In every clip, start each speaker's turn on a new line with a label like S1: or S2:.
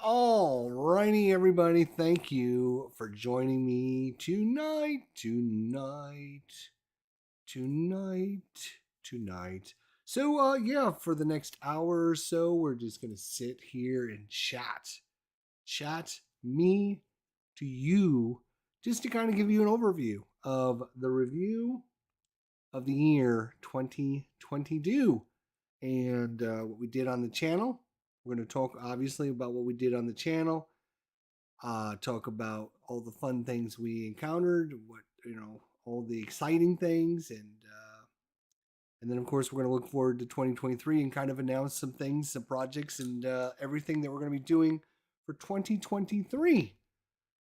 S1: All righty, everybody. Thank you for joining me tonight. So, yeah, for the next hour or so, we're just gonna sit here and chat me to you, just to kind of give you an overview of the review of the year 2022 and what we did on the channel. We're going to talk obviously about what we did on the channel, talk about all the fun things we encountered, all the exciting things, and then of course we're going to look forward to 2023 and kind of announce some things, some projects, and everything that we're going to be doing for 2023.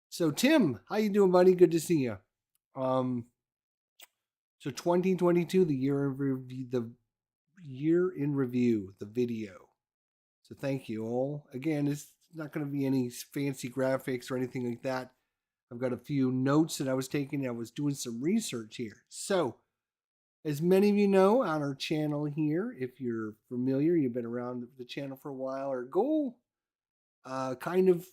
S1: So Tim, how you doing, buddy? Good to see you. Um, so 2022, the year in review, the video. So thank you all. Again, it's not going to be any fancy graphics or anything like that. I've got a few notes that I was taking. I was doing some research here. So, as many of you know on our channel here, if you're familiar, you've been around the channel for a while, our goal, kind of,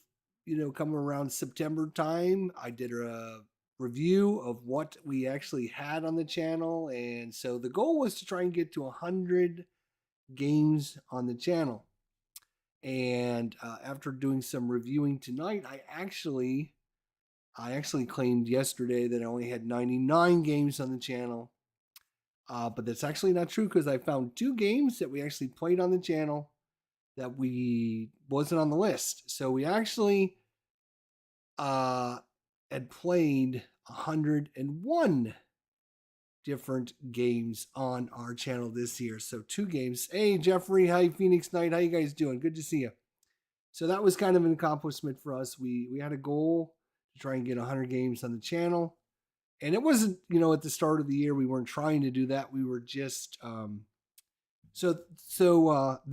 S1: coming around September time, I did a review of what we actually had on the channel. And so the goal was to try and get to 100 games on the channel. And after doing some reviewing tonight, I actually claimed yesterday that I only had 99 games on the channel. But that's actually not true because I found two games that we actually played on the channel that we wasn't on the list. So we actually had played 101 different games on our channel this year. So two games. Hey Jeffrey, hi Phoenix Knight, how you guys doing? Good to see you. So that was kind of an accomplishment for us. We had a goal to try and get 100 games on the channel, and it wasn't at the start of the year we weren't trying to do that. We were just there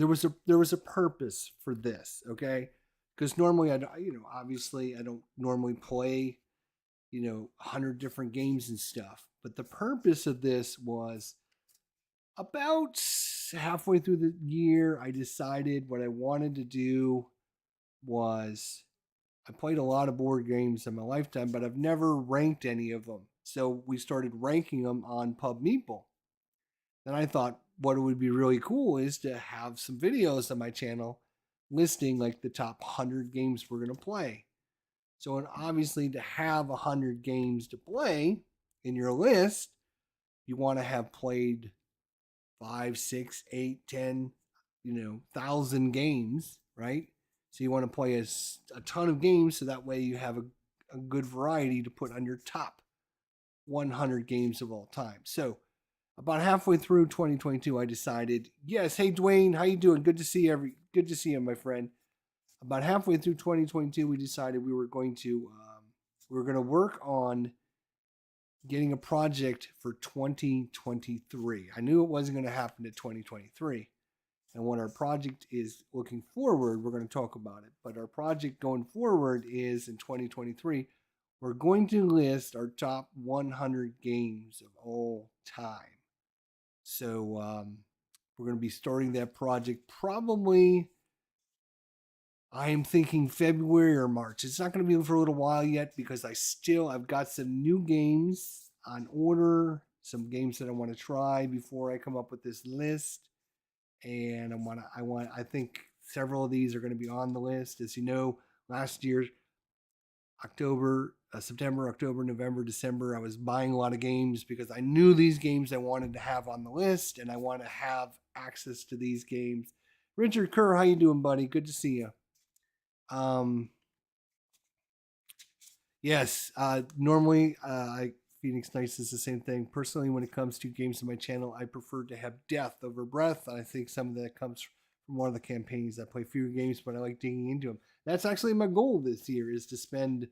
S1: was a purpose for this, okay? Because normally obviously I don't normally play 100 different games and stuff, but the purpose of this was about halfway through the year. I decided what I wanted to do was I played a lot of board games in my lifetime, but I've never ranked any of them. So we started ranking them on Pub Meeple. Then I thought what would be really cool is to have some videos on my channel listing like the top 100 games we're going to play. So, and obviously, to have 100 games to play in your list, you want to have played 5, 6, 8, 10, 1,000 games, right? So you want to play a ton of games so that way you have a good variety to put on your top 100 games of all time. So about halfway through 2022, I decided, yes, hey Dwayne, how you doing? Good to see you, my friend. About halfway through 2022, we decided we were going to work on getting a project for 2023. I knew it wasn't going to happen in 2023. And what our project is looking forward, we're going to talk about it. But our project going forward is in 2023, we're going to list our top 100 games of all time. So we're going to be starting that project probably, I am thinking February or March. It's not going to be for a little while yet because I've got some new games on order, some games that I want to try before I come up with this list. And I think several of these are going to be on the list. As you know, last year, September, October, November, December, I was buying a lot of games because I knew these games I wanted to have on the list, and I want to have access to these games. Richard Kerr, how you doing, buddy? Good to see you. Yes, normally Phoenix Nights is the same thing. Personally, when it comes to games on my channel, I prefer to have depth over breadth. I think some of that comes from one of the campaigns. I play fewer games, but I like digging into them. That's actually my goal this year, is to spend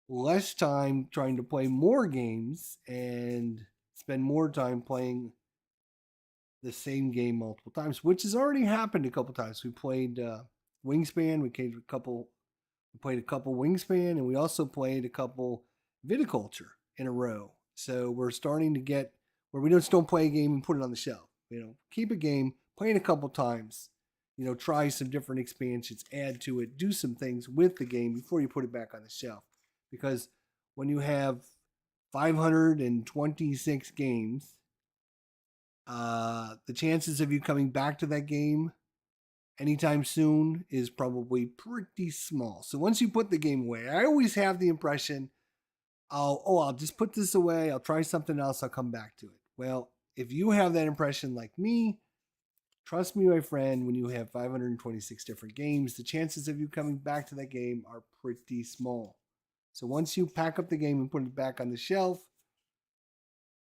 S1: less time trying to play more games and spend more time playing the same game multiple times, which has already happened a couple times. We played Wingspan. We played a couple Wingspan, and we also played a couple Viticulture in a row. So we're starting to get where we just don't play a game and put it on the shelf. Keep a game, play it a couple times, try some different expansions, add to it, do some things with the game before you put it back on the shelf. Because when you have 526 games, the chances of you coming back to that game anytime soon is probably pretty small. So once you put the game away, I always have the impression, I'll just put this away. I'll try something else. I'll come back to it. Well, if you have that impression like me, trust me, my friend, when you have 526 different games, the chances of you coming back to that game are pretty small. So once you pack up the game and put it back on the shelf,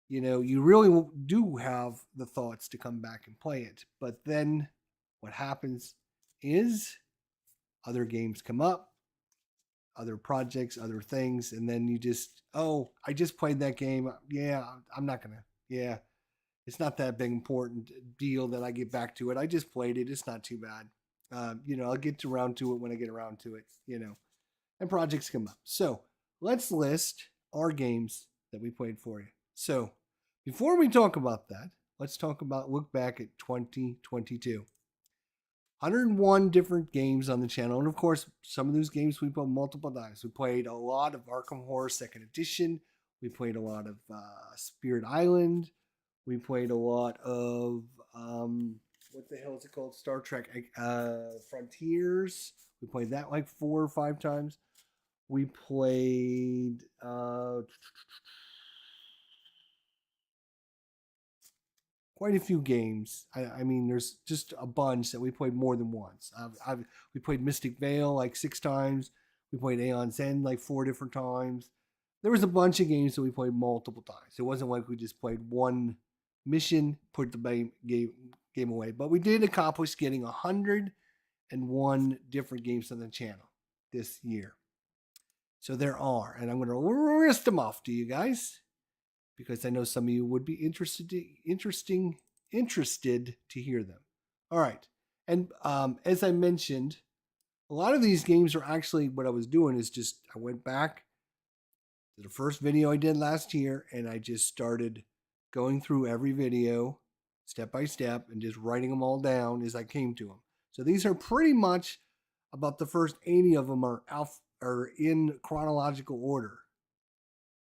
S1: you really do have the thoughts to come back and play it. But then what happens is other games come up, other projects, other things, and then you just, I just played that game. Yeah, I'm not going to, yeah, it's not that big important deal that I get back to it. I just played it. It's not too bad. I'll get around to it when I get around to it, and projects come up. So let's list our games that we played for you. So before we talk about that, let's look back at 2022. 101 different games on the channel. And of course, some of those games we played multiple times. We played a lot of Arkham Horror 2nd Edition. We played a lot of Spirit Island. We played a lot of, what the hell is it called? Star Trek Frontiers. We played that like 4 or 5 times. We played quite a few games. I mean, there's just a bunch that we played more than once. We played Mystic Vale like 6 times. We played Aeon's End like 4 different times. There was a bunch of games that we played multiple times. It wasn't like we just played one mission, put the game away. But we did accomplish getting 101 different games on the channel this year. So there are, and I'm going to list them off to you guys, because I know some of you would be interested to hear them. All right. And as I mentioned, a lot of these games are actually, what I was doing is just, I went back to the first video I did last year, and I just started going through every video step by step and just writing them all down as I came to them. So these are pretty much about the first 80 of them are in chronological order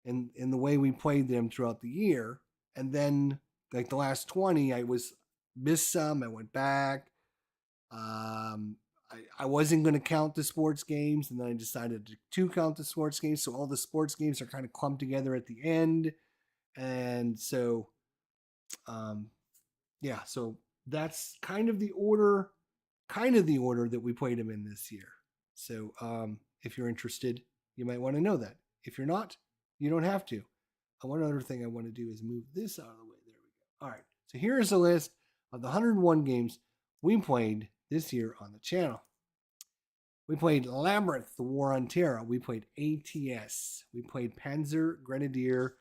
S1: in the way we played them throughout the year. And then like the last 20, I missed some. I went back. I wasn't going to count the sports games, and then I decided to count the sports games. So all the sports games are kind of clumped together at the end. And so, so that's kind of the order that we played them in this year. So if you're interested, you might want to know that. If you're not, you don't have to. One other thing I want to do is move this out of the way. There we go. All right. So here is a list of the 101 games we played this year on the channel. We played Labyrinth, The War on Terra. We played ATS. We played Panzer Grenadier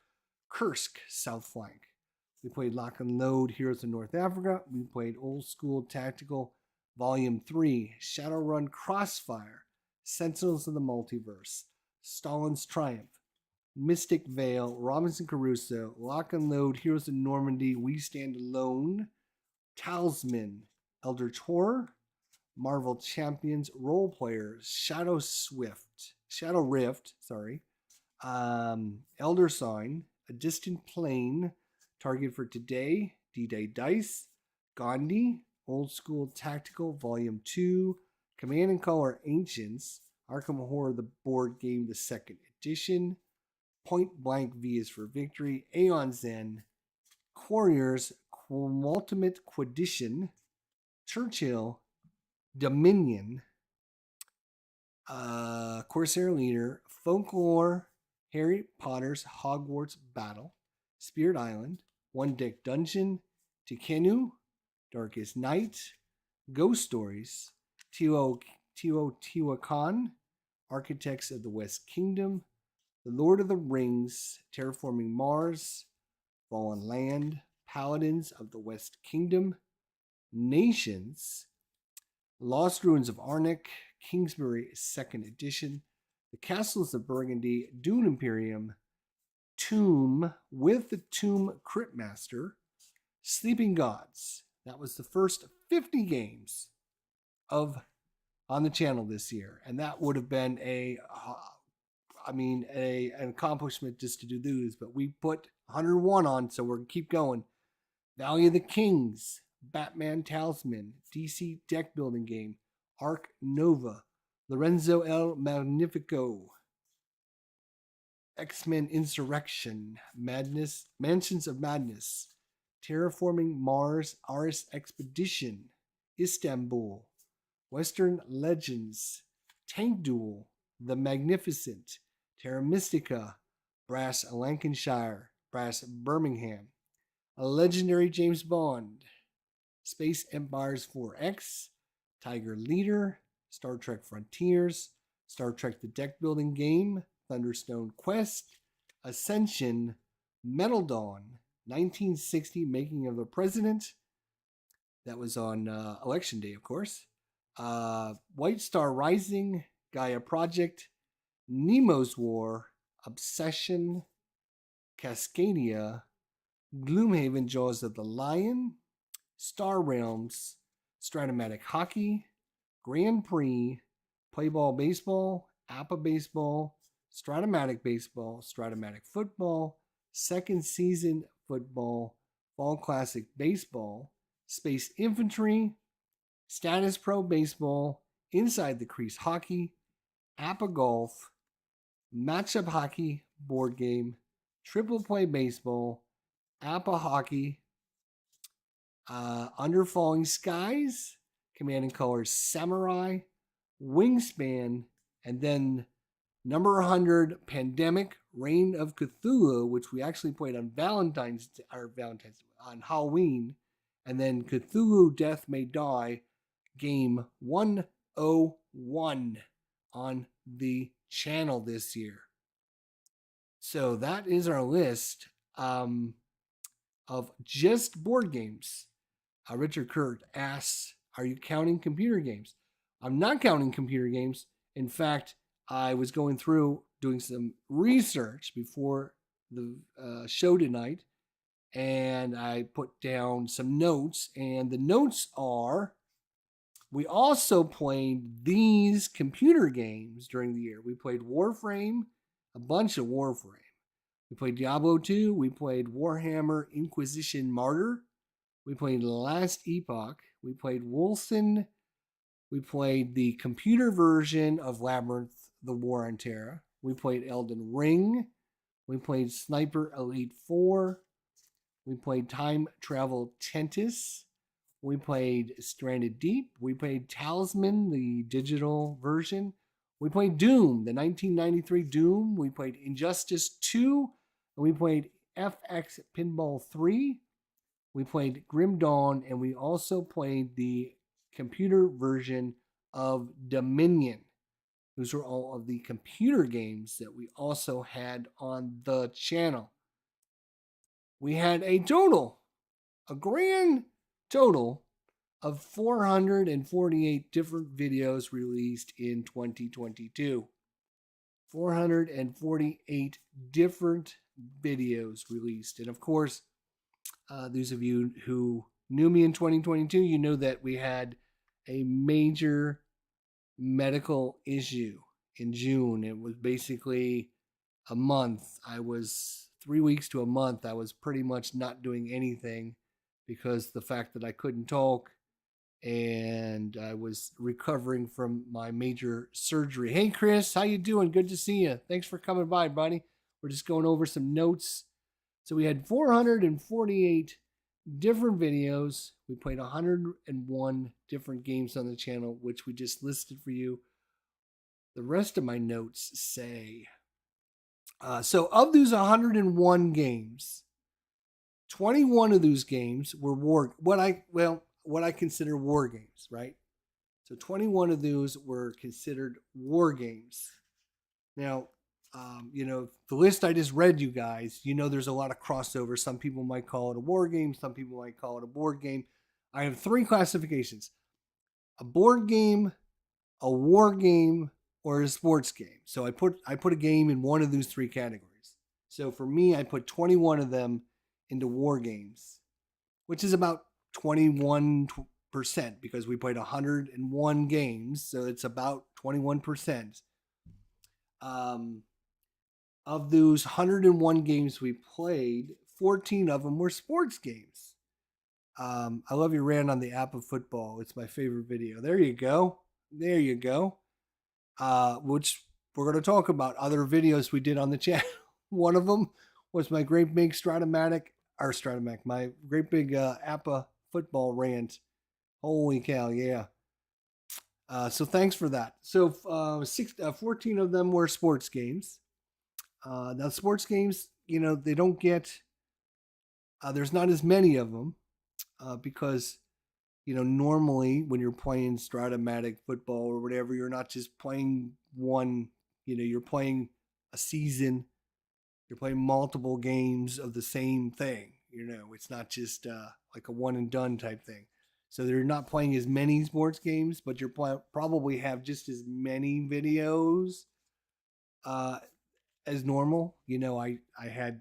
S1: Kursk, South Flank. We played Lock and Load, Heroes of North Africa. We played Old School Tactical Volume 3, Shadowrun Crossfire, Sentinels of the Multiverse, Stalin's Triumph, Mystic Vale, Robinson Crusoe, Lock and Load, Heroes of Normandy, We Stand Alone, Talisman, Eldritch Horror, Marvel Champions, Role Players, Shadow Rift, Elder Sign, A Distant Plane, Target for Today, D-Day Dice, Gandhi, Old School Tactical, Volume 2, Command and Color Ancients, Arkham Horror, the board game, the 2nd edition, Point Blank V is for Victory, Aeon's End, Quarriors, Ultimate Quedition, Churchill, Dominion, Corsair Leader, Folklore, Harry Potter's Hogwarts Battle, Spirit Island, One Deck Dungeon, Tikenu, Darkest Night, Ghost Stories, Teotihuacan, Architects of the West Kingdom, The Lord of the Rings, Terraforming Mars, Fallen Land, Paladins of the West Kingdom, Nations, Lost Ruins of Arnak, Kingsbury 2nd Edition, The Castles of Burgundy, Dune Imperium, Tomb with the Tomb Cryptmaster, Sleeping Gods. That was the first 50 games of on the channel this year, and that would have been an accomplishment just to do those. But we put 101 on, so we're gonna keep going. Valley of the Kings, Batman Talisman, DC deck building game, Arc Nova, Lorenzo El Magnifico, X-Men Insurrection, Madness, Mansions of Madness, Terraforming Mars, Ares Expedition, Istanbul, Western Legends, Tank Duel, The Magnificent, Terra Mystica, Brass Lancashire, Brass Birmingham, a legendary James Bond, Space Empires 4X, Tiger Leader, Star Trek Frontiers, Star Trek The Deck Building Game, Thunderstone Quest, Ascension, Metal Dawn, 1960 Making of the President. That was on Election Day, of course. White Star Rising, Gaia Project, Nemo's War, Obsession, Cascadia, Gloomhaven Jaws of the Lion, Star Realms, Stratomatic Hockey, Grand Prix, Playball Baseball, Appa Baseball, Stratomatic Baseball, Stratomatic Football, Second Season Football, Fall Classic Baseball, Space Infantry, Status Pro Baseball, Inside the Crease Hockey, Appa Golf, Matchup Hockey board game, Triple Play Baseball, Appa Hockey, Under Falling Skies, Command and Colors Samurai, Wingspan, and then number 100 Pandemic Reign of Cthulhu, which we actually played on on Halloween, and then Cthulhu Death May Die, game 101 on the channel this year. So that is our list of just board games. Richard Kurt asks, are you counting computer games? I'm not counting computer games. In fact, I was going through doing some research before the show tonight, and I put down some notes, and the notes are, we also played these computer games during the year. We played Warframe, a bunch of Warframe. We played Diablo 2. We played Warhammer Inquisition Martyr. We played Last Epoch. We played Wolcen. We played the computer version of Labyrinth, The War on Terra. We played Elden Ring. We played Sniper Elite 4. We played Time Travel Tentis. We played Stranded Deep. We played Talisman, the digital version. We played Doom, the 1993 Doom. We played Injustice 2. And we played FX Pinball 3. We played Grim Dawn. And we also played the computer version of Dominion. Those are all of the computer games that we also had on the channel. We had a grand total of 448 different videos released in 2022. 448 different videos released. And of course, those of you who knew me in 2022, you know that we had a major medical issue in June. It was basically a month. I was 3 weeks to a month. I was pretty much not doing anything because the fact that I couldn't talk, and I was recovering from my major surgery. Hey, Chris, how you doing? Good to see you. Thanks for coming by, buddy. We're just going over some notes. So we had 448 different videos. We played 101 different games on the channel, which we just listed for you. The rest of my notes say, so of those 101 games, 21 of those games were what I consider war games, right? So 21 of those were considered war games. Now, the list I just read you guys, there's a lot of crossover. Some people might call it a war game. Some people might call it a board game. I have 3 classifications: a board game, a war game, or a sports game. So I put a game in one of those 3 categories. So for me, I put 21 of them into war games, which is about 21 because we played 101 games, so it's about 21%. Um, of those 101 games we played, 14 of them were sports games. I love your rant on the app of football. It's my favorite video. There you go. There you go. Which we're going to talk about other videos we did on the channel. One of them was my great big my great big APA football rant. Holy cow, yeah. So thanks for that. So 14 of them were sports games. Now sports games, they don't get, there's not as many of them because, normally when you're playing Stratomatic football or whatever, you're not just playing one, you're playing a season, you're playing multiple games of the same thing. It's not just like a one and done type thing. So they're not playing as many sports games, but you're probably have just as many videos as normal. I had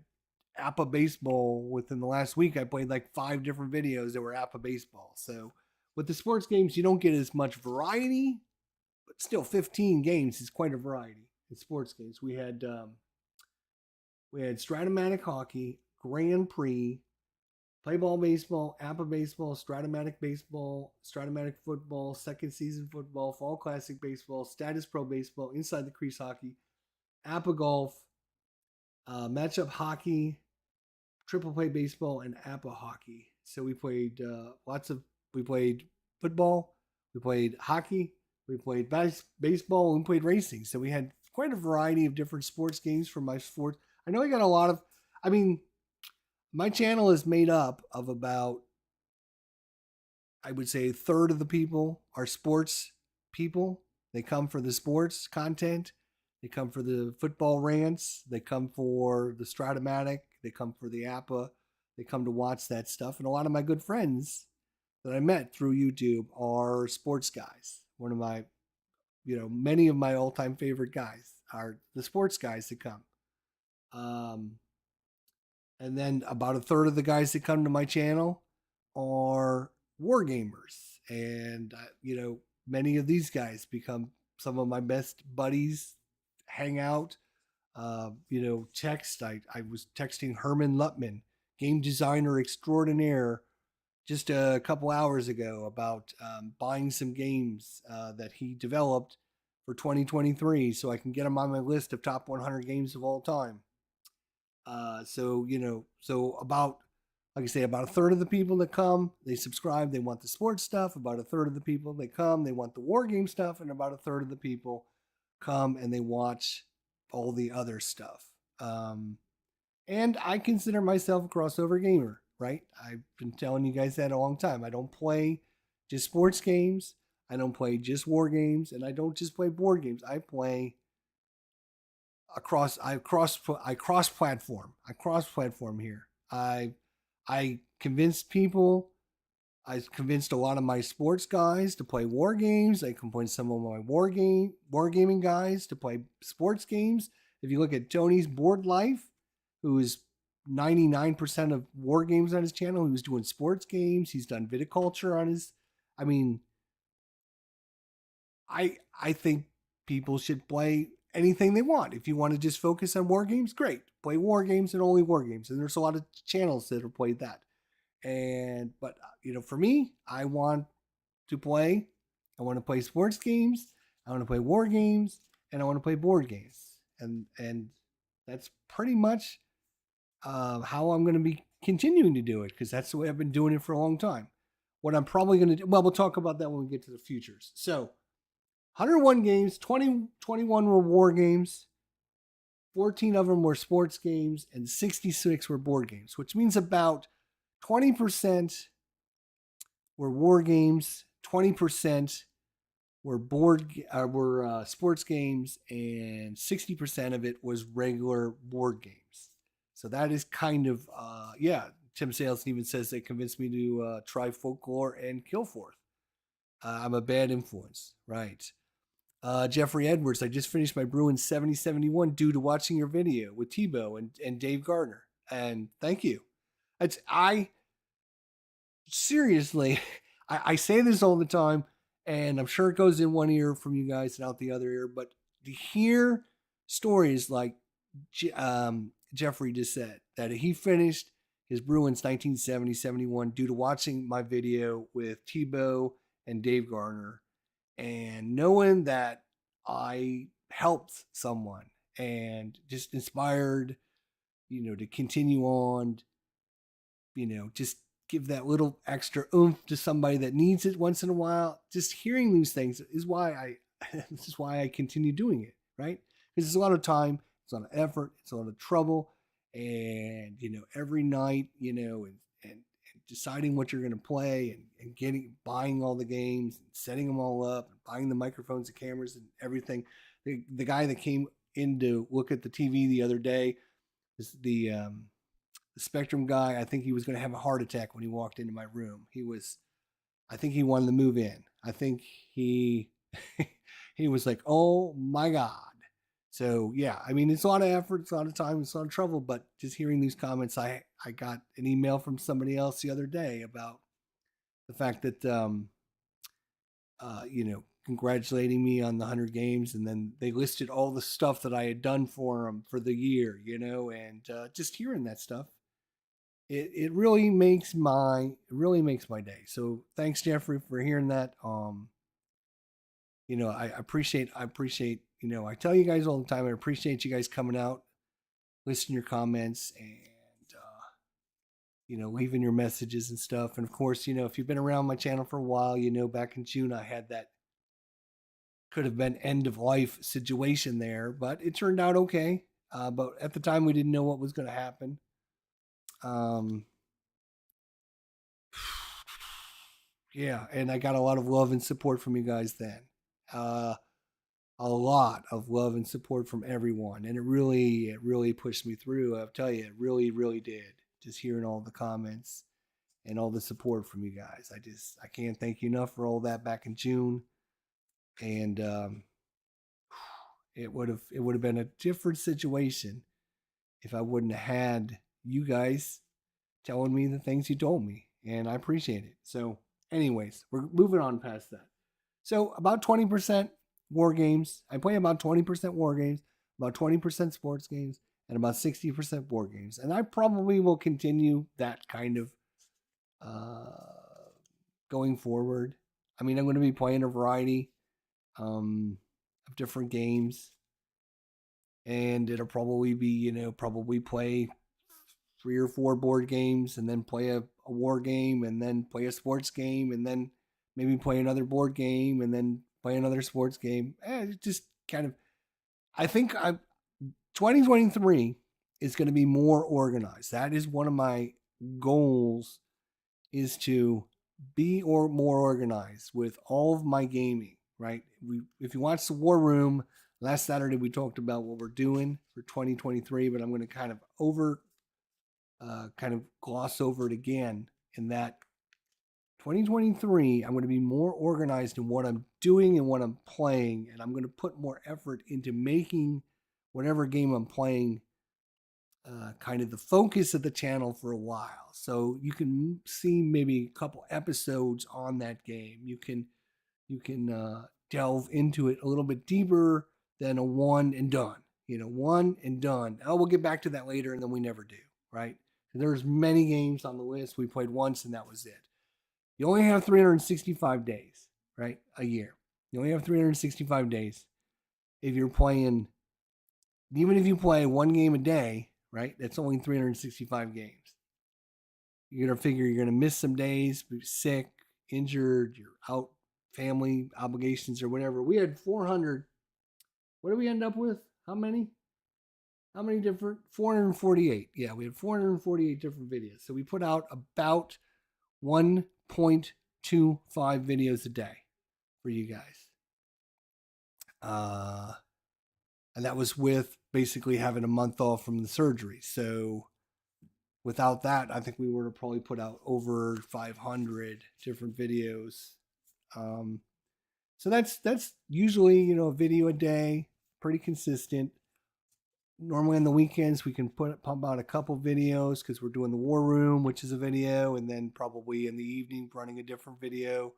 S1: APA baseball within the last week. I played like 5 different videos that were APA baseball. So with the sports games, you don't get as much variety, but still 15 games is quite a variety in sports games. We had Stratomatic hockey, Grand Prix, Play Ball baseball, APA baseball, Stratomatic baseball, Stratomatic football, second season football, Fall Classic baseball, Status Pro baseball, Inside the Crease hockey, APA golf, matchup hockey, triple play baseball, and APA hockey. So we played we played football, we played hockey, we played baseball, and we played racing. So we had quite a variety of different sports games for my sports. I know I got a lot of, my channel is made up of about, I would say, a third of the people are sports people. They come for the sports content. They come for the football rants. They come for the Stratomatic. They come for the APA. They come to watch that stuff. And a lot of my good friends that I met through YouTube are sports guys. One of my, many of my all-time favorite guys are the sports guys that come. And then about a third of the guys that come to my channel are war gamers. And, many of these guys become some of my best buddies, hang out, text. I was texting Herman Lutman, game designer extraordinaire, just a couple hours ago about buying some games that he developed for 2023 so I can get them on my list of top 100 games of all time. So about, like I say, about a third of the people that come, they subscribe, they want the sports stuff. About a third of the people that come, they want the war game stuff. And about a third of the people come and they watch all the other stuff. And I consider myself a crossover gamer, right? I've been telling you guys that a long time. I don't play just sports games. I don't play just war games. And I don't just play board games. I play I cross platform. I cross platform here. I convinced people. I convinced a lot of my sports guys to play war games. I convinced some of my wargaming guys to play sports games. If you look at Tony's Board Life, who is 99% of war games on his channel, he was doing sports games. He's done viticulture on his. I think people should play anything they want. If you want to just focus on war games, great. Play war games and only war games. And there's a lot of channels that have played that. But for me, I want to play sports games. I want to play war games, and I want to play board games. And that's pretty much how I'm going to be continuing to do it, because that's the way I've been doing it for a long time. What I'm probably going to do, well, we'll talk about that when we get to the futures. So 101 games, 21 were war games, 14 of them were sports games, and 66 were board games, which means about 20% were war games, 20% were sports games, and 60% of it was regular board games. So that is kind of, Tim Sales even says they convinced me to try Folklore and Killforth. I'm a bad influence, right? Jeffrey Edwards, I just finished my Bruins 70-71 due to watching your video with Tebow and Dave Gardner. And thank you. I seriously, I say this all the time, and I'm sure it goes in one ear from you guys and out the other ear, but to hear stories like Jeffrey just said, that he finished his Bruins 1970-71 due to watching my video with Tebow and Dave Garner, and knowing that I helped someone and just inspired, to continue on, just give that little extra oomph to somebody that needs it once in a while. Just hearing these things is why this is why I continue doing it, right? Because it's a lot of time, it's a lot of effort, it's a lot of trouble, and every night, and deciding what you're going to play, and buying all the games, and setting them all up, and buying the microphones and cameras and everything. The guy that came in to look at the TV the other day is the Spectrum guy. I think he was going to have a heart attack when he walked into my room. I think he wanted to move in. I think he he was like, oh my God. So yeah, I mean, it's a lot of effort, it's a lot of time, it's a lot of trouble, but just hearing these comments, I got an email from somebody else the other day about the fact that, congratulating me on the 100 games. And then they listed all the stuff that I had done for them for the year, and just hearing that stuff, it really makes my day. So thanks, Jeffrey, for hearing that. I appreciate, I tell you guys all the time, I appreciate you guys coming out, listening to your comments, and, leaving your messages and stuff. And of course, if you've been around my channel for a while, back in June, I had that could have been end of life situation there, but it turned out okay. But at the time we didn't know what was going to happen. Yeah, and I got a lot of love and support from you guys then. A lot of love and support from everyone, and it really pushed me through. I'll tell you, it really did. Just hearing all the comments and all the support from you guys, I can't thank you enough for all that back in June. And it would have been a different situation if I wouldn't have had you guys telling me the things you told me, and I appreciate it. So, anyways, we're moving on past that. So, about 20% war games. I play about 20% war games, about 20% sports games, and about 60% board games. And I probably will continue that kind of going forward. I mean, I'm going to be playing a variety of different games, and it'll probably be, probably play 3 or 4 board games, and then play a war game, and then play a sports game, and then maybe play another board game, and then play another sports game. Just kind of, I think 2023 is going to be more organized. That is one of my goals, is to be more organized with all of my gaming, right? If you watch the War Room, last Saturday we talked about what we're doing for 2023, but I'm going to kind of gloss over it again, in that 2023, I'm going to be more organized in what I'm doing and what I'm playing, and I'm going to put more effort into making whatever game I'm playing kind of the focus of the channel for a while. So you can see maybe a couple episodes on that game. You can delve into it a little bit deeper than a one and done. One and done. Oh, we'll get back to that later, and then we never do, right? There's many games on the list we played once, and that was it. You only have 365 days, right? A year. You only have 365 days. If you're playing, even if you play one game a day, right? That's only 365 games. You're going to figure you're going to miss some days, be sick, injured, you're out, family obligations or whatever. We had 400. What did we end up with? How many? How many different? 448. Yeah, we had 448 different videos. So we put out about 1.25 videos a day for you guys. And that was with basically having a month off from the surgery. So without that, I think we would have probably put out over 500 different videos. So that's usually, a video a day, pretty consistent. normally on the weekends we can pump out a couple videos because we're doing the War Room, which is a video, and then probably in the evening running a different video.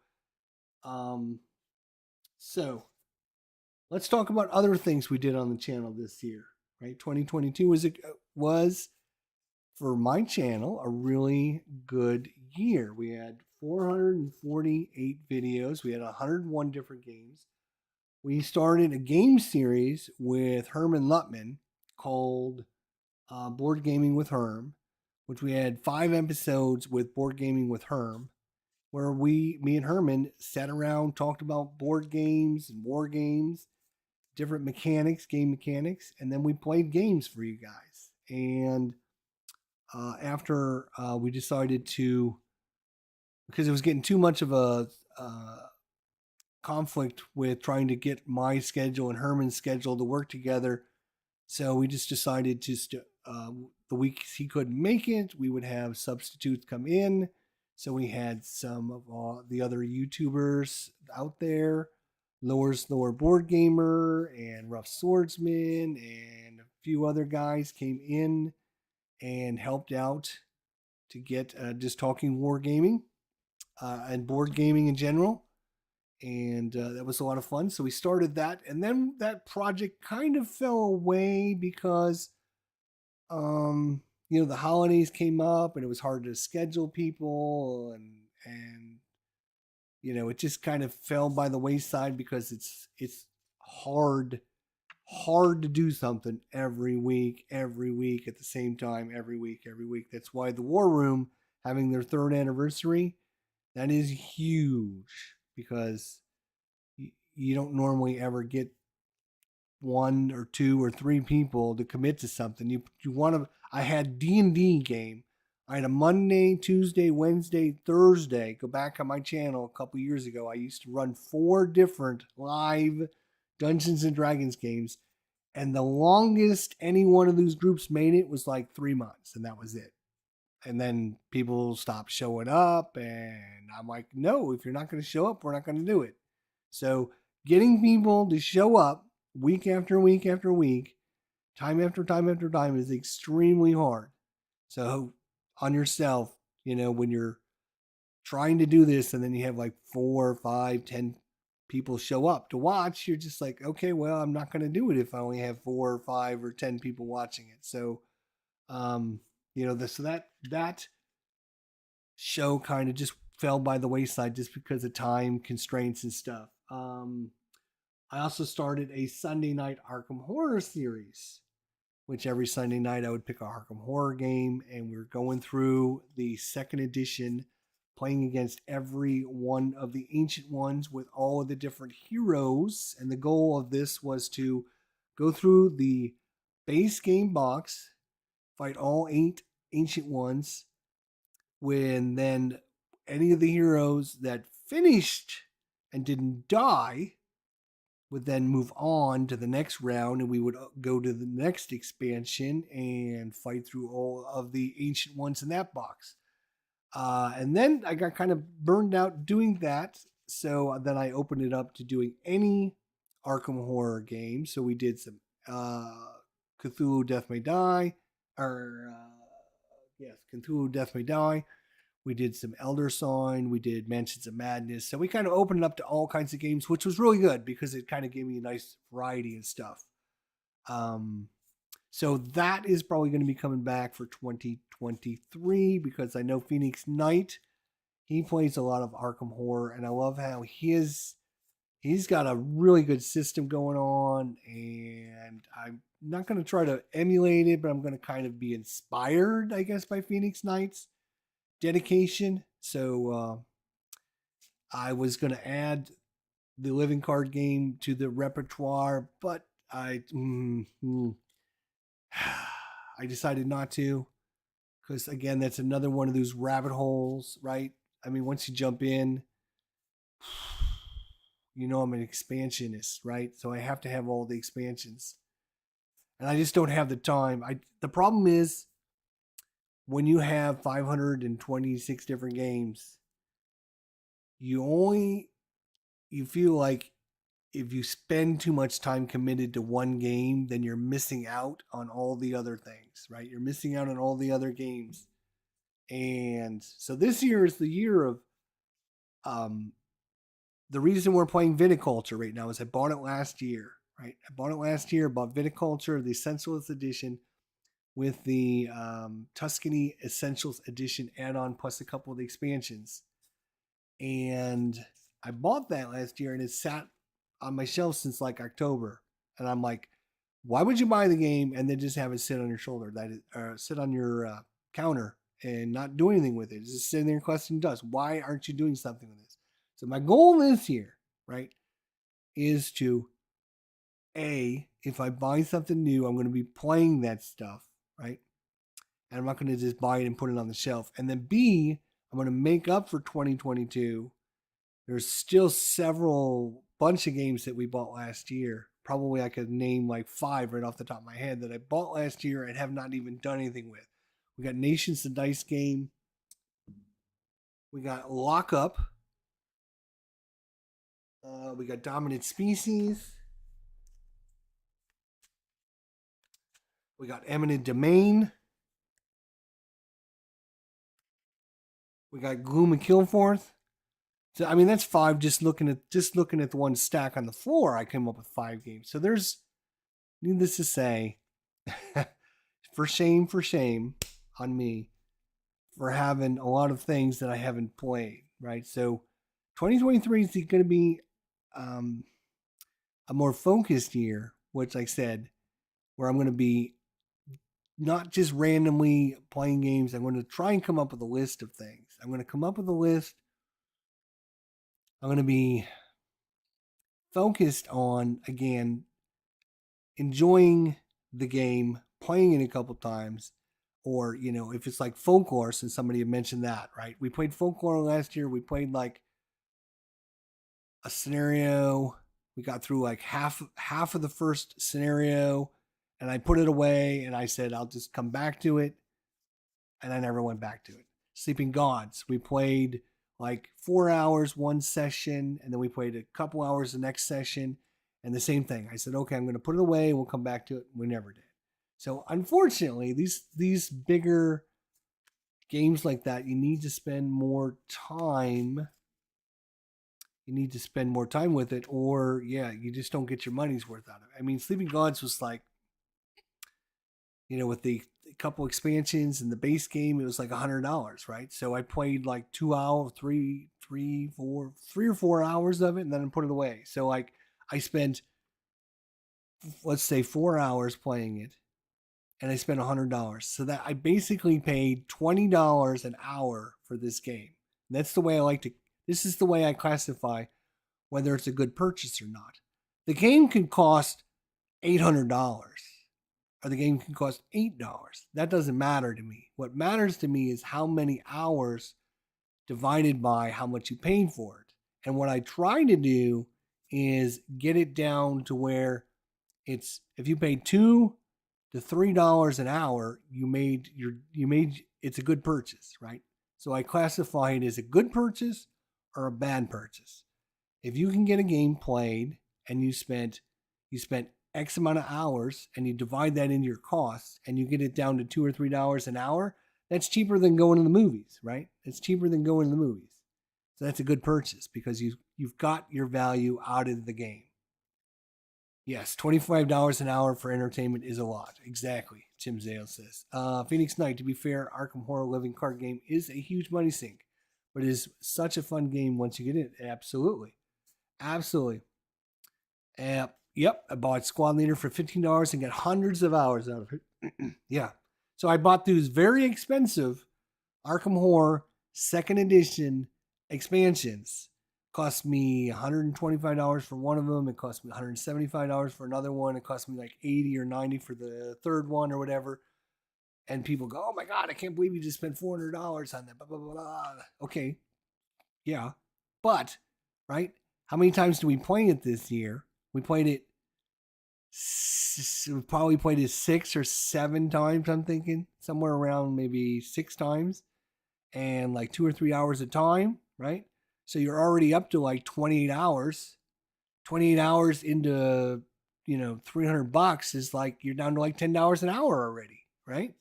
S1: Um, so let's talk about other things we did on the channel this year. Right, 2022 was for my channel a really good year. We had 448 videos. We had 101 different games. We started a game series with Herman Lutman called Board Gaming with Herm, which we had 5 episodes with Board Gaming with Herm, where me and Herman sat around, talked about board games and war games, different mechanics, game mechanics, and then we played games for you guys. And after we decided to, because it was getting too much of a conflict with trying to get my schedule and Herman's schedule to work together. So we just decided to, the weeks he couldn't make it, we would have substitutes come in. So we had some of the other YouTubers out there, Lower Board Gamer and Rough Swordsman, and a few other guys came in and helped out to get just talking wargaming and board gaming in general. And that was a lot of fun. So we started that, and then that project kind of fell away because, the holidays came up, and it was hard to schedule people, and it just kind of fell by the wayside because it's hard to do something every week at the same time, every week. That's why the War Room having their 3rd anniversary, that is huge, because you don't normally ever get 1 or 2 or 3 people to commit to something. You want to. I had D&D game. I had a Monday, Tuesday, Wednesday, Thursday. Go back on my channel a couple years ago. I used to run 4 different live Dungeons and Dragons games, and the longest any one of those groups made it was like 3 months, and that was it. And then people stopped showing up, and I'm like, no, if you're not going to show up, we're not going to do it. So getting people to show up week after week after week, time after time after time, is extremely hard. So on yourself, when you're trying to do this and then you have like 4, 5, 10 people show up to watch, you're just like, okay, well, I'm not going to do it if I only have 4 or 5 or 10 people watching it. So, so that show kind of just fell by the wayside just because of time constraints and stuff. I also started a Sunday night Arkham Horror series, which every Sunday night I would pick a Arkham Horror game, and we were going through the 2nd edition, playing against every one of the ancient ones with all of the different heroes. And the goal of this was to go through the base game box, fight all 8 ancient ones, when then any of the heroes that finished and didn't die would then move on to the next round, and we would go to the next expansion and fight through all of the ancient ones in that box. And then I got kind of burned out doing that, so then I opened it up to doing any Arkham Horror game. So we did some Cthulhu Death May Die, Cthulhu Death May Die. We did some Elder Sign. We did Mansions of Madness. So we kind of opened it up to all kinds of games, which was really good because it kind of gave me a nice variety and stuff. So that is probably going to be coming back for 2023 because I know Phoenix Knight, he plays a lot of Arkham Horror, and I love how he's got a really good system going on, and I'm not going to try to emulate it, but I'm going to kind of be inspired, I guess, by Phoenix Knight's dedication. So I was going to add the living card game to the repertoire, but I decided not to, because again, that's another one of those rabbit holes, right? I mean, once you jump in, I'm an expansionist, right? So I have to have all the expansions, and I just don't have the time. The problem is, when you have 526 different games, you feel like if you spend too much time committed to one game, then you're missing out on all the other things, right? You're missing out on all the other games. And so this year is the year of um, the reason we're playing Viticulture right now is I bought it last year, right? I bought it last year, bought Viticulture, the Essentials Edition with the Tuscany Essentials Edition add-on plus a couple of the expansions. And I bought that last year and it sat on my shelf since like October. And I'm like, why would you buy the game and then just have it sit on your shoulder, sit on your counter and not do anything with it? It's just sitting there collecting dust. Why aren't you doing something with this? So my goal this year, right, is to if I buy something new, I'm going to be playing that stuff, right? And I'm not going to just buy it and put it on the shelf. And then B, I'm going to make up for 2022. There's still several bunch of games that we bought last year. Probably I could name like 5 right off the top of my head that I bought last year and have not even done anything with. We got Nations, the dice game. We got Lockup. We got Dominant Species. We got Eminent Domain. We got Gloom and Killforth. So I mean that's 5 just looking at the one stack on the floor. I came up with 5 games. So there's, needless to say, for shame on me for having a lot of things that I haven't played, right? So 2023 is going to be a more focused year, which like I said, where I'm going to be not just randomly playing games. I'm going to try and come up with a list of things. I'm going to come up with a list. I'm going to be focused on, again, enjoying the game, playing it a couple times, or, you know, if it's like Folklore, since somebody had mentioned that, right? We played Folklore last year. We played like a scenario. We got through like half of the first scenario, and I put it away, and I said, I'll just come back to it, and I never went back to it. Sleeping Gods, we played like 4 hours one session, and then we played a couple hours the next session, and the same thing. I said, okay, I'm going to put it away. We'll come back to it. We never did. So unfortunately, these bigger games like that, you need to spend more time. You need to spend more time with it, or yeah, you just don't get your money's worth out of it. I mean, Sleeping Gods was like, you know, with the couple expansions and the base game, it was like $100, right? So I played like 2 hours, three or 4 hours of it, and then I put it away. So like I spent, let's say, 4 hours playing it, and I spent $100. So that I basically paid $20 an hour for this game. And that's the way I like to. This is the way I classify whether it's a good purchase or not. The game can cost $800, or the game can cost $8. That doesn't matter to me. What matters to me is how many hours divided by how much you paid for it. And what I try to do is get it down to where it's, if you paid $2 to $3 an hour, you made it's a good purchase, right? So I classify it as a good purchase or a bad purchase. If you can get a game played and you spent X amount of hours and you divide that into your costs and you get it down to $2 or $3 an hour, that's cheaper than going to the movies, right? It's cheaper than going to the movies. So that's a good purchase because you've got your value out of the game. Yes, $25 an hour for entertainment is a lot. Exactly, Tim Zale says. Phoenix Knight, to be fair, Arkham Horror Living card game is a huge money sink, but it is such a fun game once you get it. Absolutely. Absolutely. Yep, I bought Squad Leader for $15 and got hundreds of hours out of it. Yeah. So I bought these very expensive Arkham Horror 2nd edition expansions. Cost me $125 for one of them. It cost me $175 for another one. It cost me like $80 or $90 for the third one or whatever. And people go, oh my God, I can't believe you just spent $400 on that. Blah, blah, blah, blah. Okay. Yeah. But, right? How many times do we play it this year? We played it, we probably played it 6 or 7 times, I'm thinking. Somewhere around maybe 6 times. And like 2 or 3 hours a time, right? So you're already up to like 28 hours. 28 hours into, 300 bucks is like you're down to like $10 an hour already, right?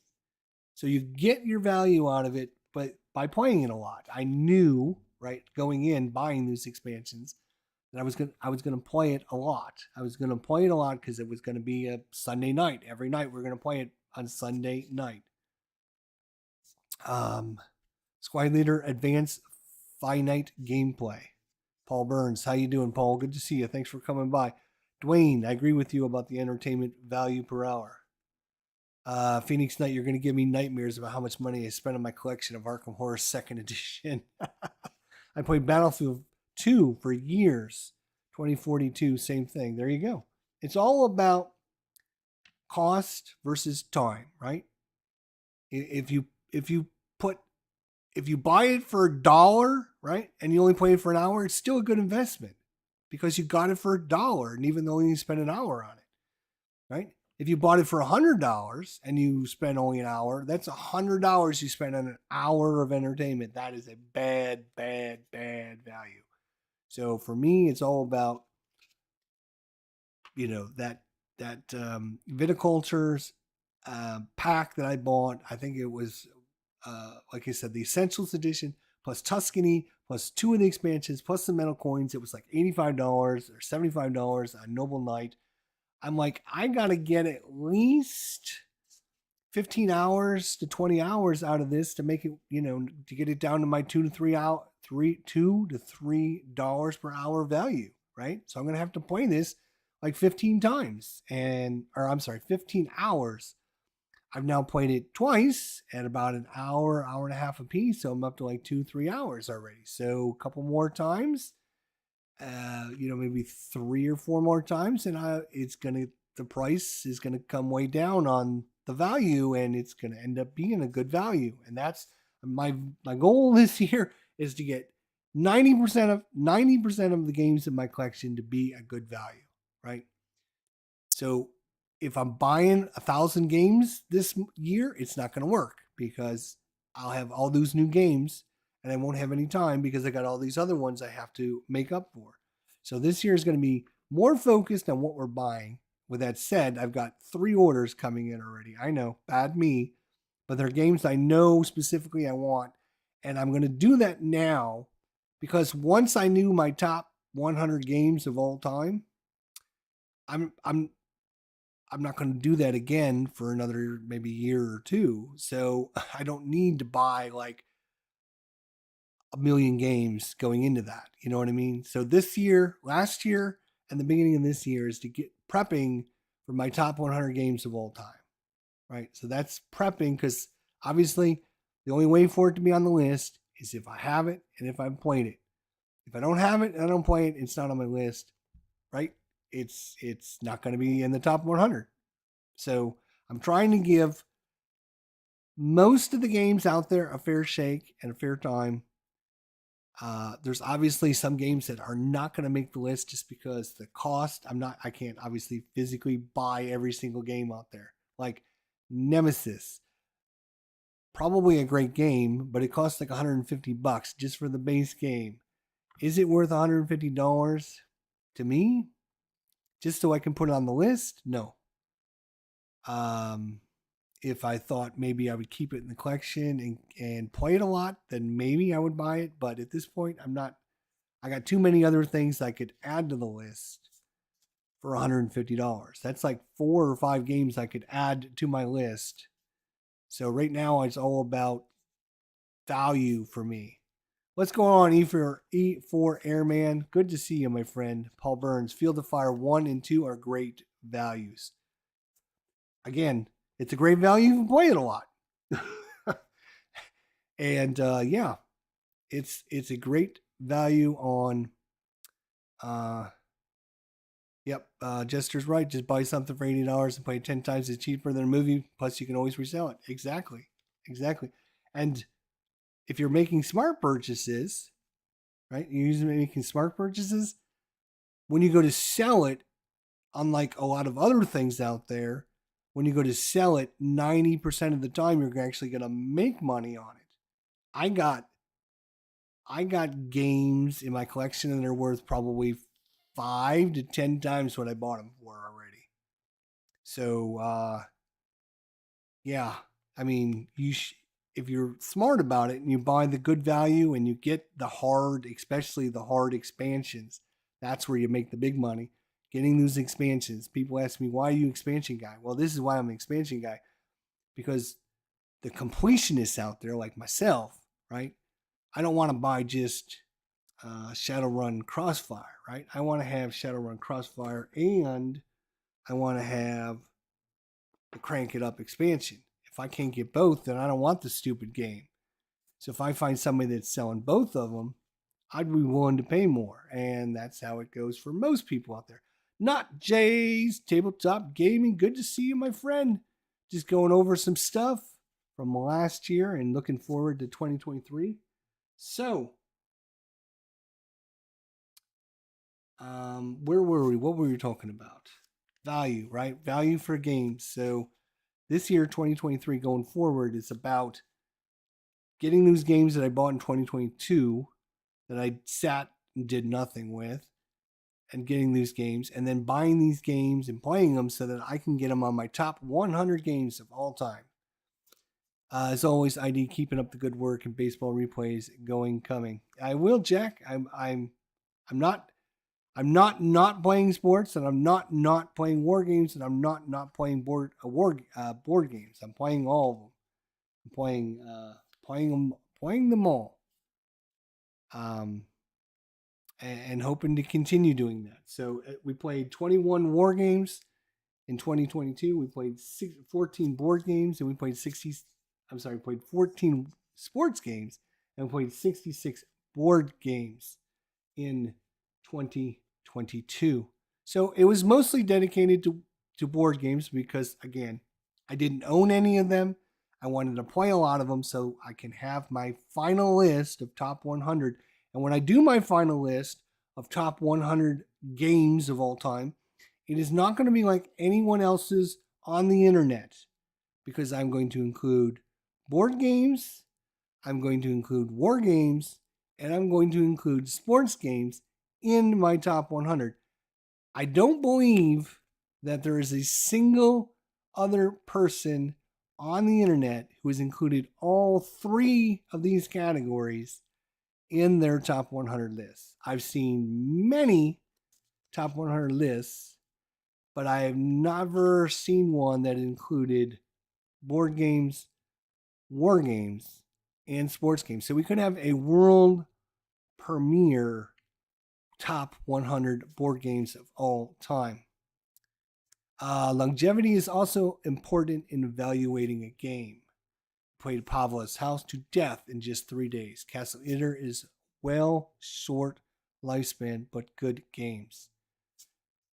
S1: So you get your value out of it, but by playing it a lot. I knew, right, going in buying these expansions, that I was gonna play it a lot. I was gonna play it a lot because it was gonna be a Sunday night. Every night we're gonna play it on Sunday night. Um, Squad Leader Advanced Finite Gameplay. Paul Burns, how you doing, Paul? Good to see you. Thanks for coming by. Dwayne, I agree with you about the entertainment value per hour. Phoenix Knight, you're going to give me nightmares about how much money I spent on my collection of Arkham Horror Second Edition. I played Battlefield 2 for years. 2042, same thing. There you go. It's all about cost versus time, right? If you put if you buy it for $1, right, and you only play it for an hour, it's still a good investment because you got it for $1, and even though you spent an hour on it, right? If you bought it for $100 and you spent only an hour, that's $100 you spent on an hour of entertainment. That is a bad, bad, bad value. So for me, it's all about that viticulture's pack that I bought. I think it was like I said, the Essentials Edition plus Tuscany plus 2 of the expansions plus the metal coins. It was like $85 or $75 on Noble Knight. I'm like, I gotta get at least 15 hours to 20 hours out of this to make it, to get it down to my $2 to $3 per hour value, right? So I'm gonna have to play this like 15 times, 15 hours. I've now played it twice at about an hour, hour and a half a piece, so I'm up to like 2-3 hours already. So a couple more times, maybe 3 or 4 more times, and the price is gonna come way down on the value, and it's gonna end up being a good value. And that's my goal this year is to get 90% of the games in my collection to be a good value, right? So if I'm buying 1,000 games this year, it's not going to work because I'll have all those new games and I won't have any time because I got all these other ones I have to make up for. So this year is going to be more focused on what we're buying. With that said, I've got 3 orders coming in already. I know, bad me, but they're games I know specifically I want. And I'm going to do that now because once I knew my top 100 games of all time, I'm not going to do that again for another maybe year or 2. So I don't need to buy like a million games going into that. You know what I mean? So this year, last year, and the beginning of this year is to get prepping for my top 100 games of all time. Right? So that's prepping because obviously the only way for it to be on the list is if I have it and if I've played it. If I don't have it and I don't play it, it's not on my list. Right? It's not going to be in the top 100. So I'm trying to give most of the games out there a fair shake and a fair time. There's obviously some games that are not going to make the list just because the cost. I can't obviously physically buy every single game out there. Like Nemesis, probably a great game, but it costs like $150 just for the base game. Is it worth $150 to me? Just so I can put it on the list? No. If I thought maybe I would keep it in the collection and play it a lot, then maybe I would buy it. But at this point, I'm not. I got too many other things I could add to the list for $150. That's like 4 or 5 games I could add to my list. So right now, it's all about value for me. What's going on, E4 Airman? Good to see you, my friend. Paul Burns, Field of Fire 1 and 2 are great values. Again, it's a great value. You can play it a lot. And yeah, it's a great value on Jester's right. Just buy something for $80 and play 10 times as cheaper than a movie. Plus, you can always resell it. Exactly. And if you're making smart purchases, right? You're making smart purchases. When you go to sell it, unlike a lot of other things out there, when you go to sell it, 90% of the time you're actually going to make money on it. I got games in my collection and they're worth probably 5 to 10 times what I bought them for already. So, yeah, I mean, if you're smart about it and you buy the good value and you get the hard, especially the hard expansions, that's where you make the big money. Getting those expansions. People ask me, why are you expansion guy? Well, this is why I'm an expansion guy, because the completionists out there like myself, right? I don't want to buy just Shadowrun Crossfire, right? I want to have Shadowrun Crossfire and I want to have the Crank It Up expansion. If I can't get both, then I don't want the stupid game. So if I find somebody that's selling both of them, I'd be willing to pay more. And that's how it goes for most people out there. Not Jay's Tabletop Gaming. Good to see you, my friend. Just going over some stuff from last year and looking forward to 2023. So, where were we? What were we talking about? Value, right? Value for games. So, this year, 2023, going forward, is about getting those games that I bought in 2022 that I sat and did nothing with, and getting these games, and then buying these games and playing them so that I can get them on my top 100 games of all time. As always, ID keeping up the good work and baseball replays going coming. I will, Jack. I'm not playing sports, and I'm not playing war games, and I'm not playing board games. I'm playing all of them. I'm playing them all. And hoping to continue doing that. So we played 21 war games in 2022. We played 14 board games, and we played 14 sports games, and we played 66 board games in 2022. So it was mostly dedicated to board games because, again, I didn't own any of them. I wanted to play a lot of them so I can have my final list of top 100. And when I do my final list of top 100 games of all time, it is not going to be like anyone else's on the internet, because I'm going to include board games, I'm going to include war games, and I'm going to include sports games in my top 100. I don't believe that there is a single other person on the internet who has included all 3 of these categories in their top 100 lists. I've seen many top 100 lists, but I have never seen one that included board games, war games, and sports games. So we could have a world premiere top 100 board games of all time. Longevity is also important in evaluating a game. Played Pavlov's House to death in just 3 days. Castle Eater is short lifespan, but good games.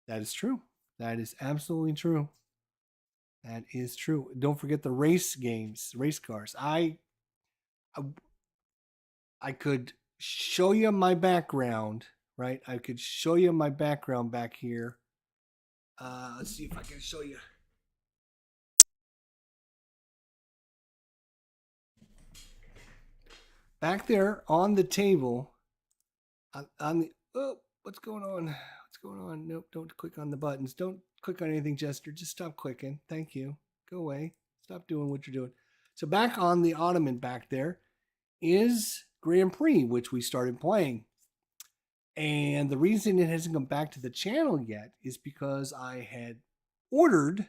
S1: That is true. That is absolutely true. That is true. Don't forget the race games, race cars. I could show you my background, right? I could show you my background back here. Let's see if I can show you. Back there on the table, what's going on? What's going on? Nope, don't click on the buttons. Don't click on anything, Jester. Just stop clicking. Thank you. Go away. Stop doing what you're doing. So back on the ottoman back there is Grand Prix, which we started playing. And the reason it hasn't come back to the channel yet is because I had ordered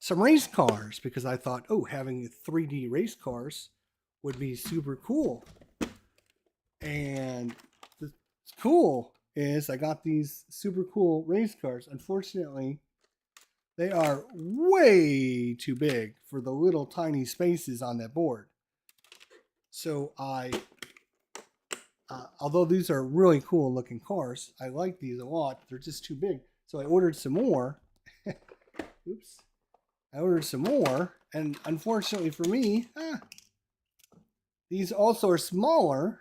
S1: some race cars, because I thought, oh, having 3D race cars would be super cool. And the cool is I got these super cool race cars. Unfortunately, they are way too big for the little tiny spaces on that board. So although these are really cool looking cars, I like these a lot. They're just too big. So I ordered some more. Oops. I ordered some more. And unfortunately for me, these also are smaller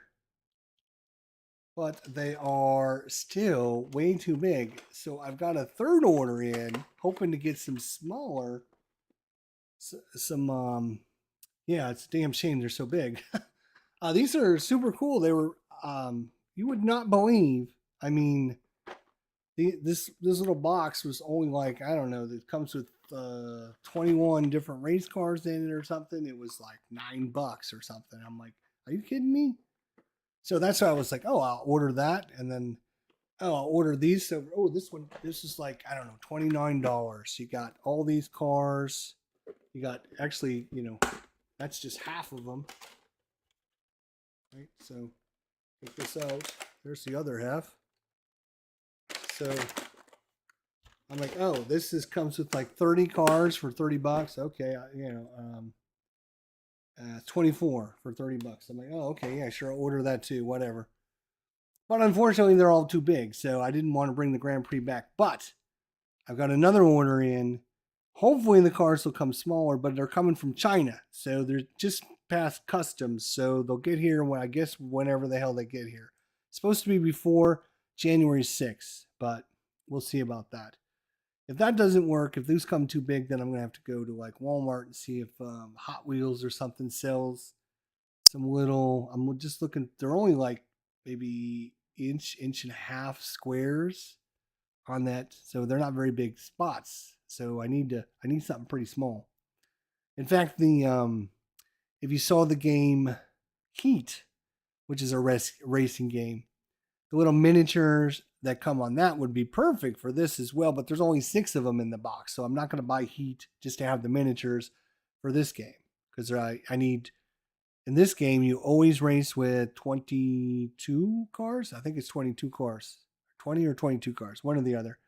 S1: but they are still way too big. So I've got a third order in, hoping to get some smaller. Some yeah, it's a damn shame they're so big. These are super cool. They were you would not believe. I mean, this little box was only like, I don't know. It comes with 21 different race cars in it or something. It was like $9 or something. I'm like, are you kidding me? So that's why I was like, oh, I'll order that, and then oh, I'll order these. So oh, this is like, I don't know, $29. You got all these cars. You got actually, that's just half of them, right? So take this out. There's the other half. So I'm like, oh, comes with like 30 cars for $30. Okay, 24 for $30. I'm like, oh, okay, yeah, sure, I'll order that too, whatever. But unfortunately, they're all too big, so I didn't want to bring the Grand Prix back. But I've got another order in. Hopefully, the cars will come smaller, but they're coming from China, so they're just past customs, so they'll get here when I guess whenever the hell they get here. It's supposed to be before January 6th, but we'll see about that. If that doesn't work, if these come too big, then I'm gonna have to go to like Walmart and see if Hot Wheels or something sells some little. I'm just looking. They're only like maybe inch and a half squares on that, so they're not very big spots. So I need something pretty small. In fact, the if you saw the game Heat, which is a racing game, the little miniatures that come on that would be perfect for this as well. But there's only 6 of them in the box, so I'm not going to buy Heat just to have the miniatures for this game, because I need. In this game, you always race with 22 cars. I think it's 22 cars, 20 or 22 cars, one or the other.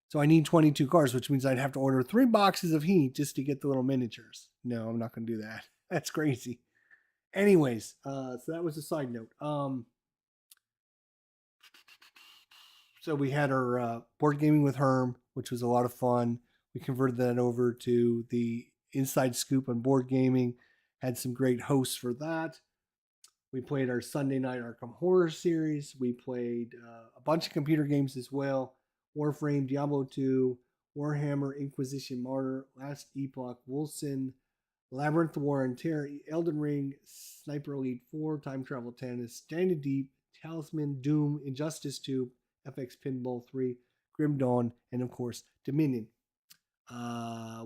S1: So I need 22 cars, which means I'd have to order 3 boxes of Heat just to get the little miniatures. No, I'm not going to do that. That's crazy. Anyways, so that was a side note. So we had our board gaming with Herm, which was a lot of fun. We converted that over to the Inside Scoop on board gaming. Had some great hosts for that. We played our Sunday night Arkham Horror series. We played a bunch of computer games as well. Warframe, Diablo 2, Warhammer, Inquisition Martyr, Last Epoch, Wolcen, Labyrinth War and Terror, Elden Ring, Sniper Elite 4, Time Travel Tennis, Standing Deep, Talisman, Doom, Injustice 2, FX Pinball 3, Grim Dawn, and of course, Dominion.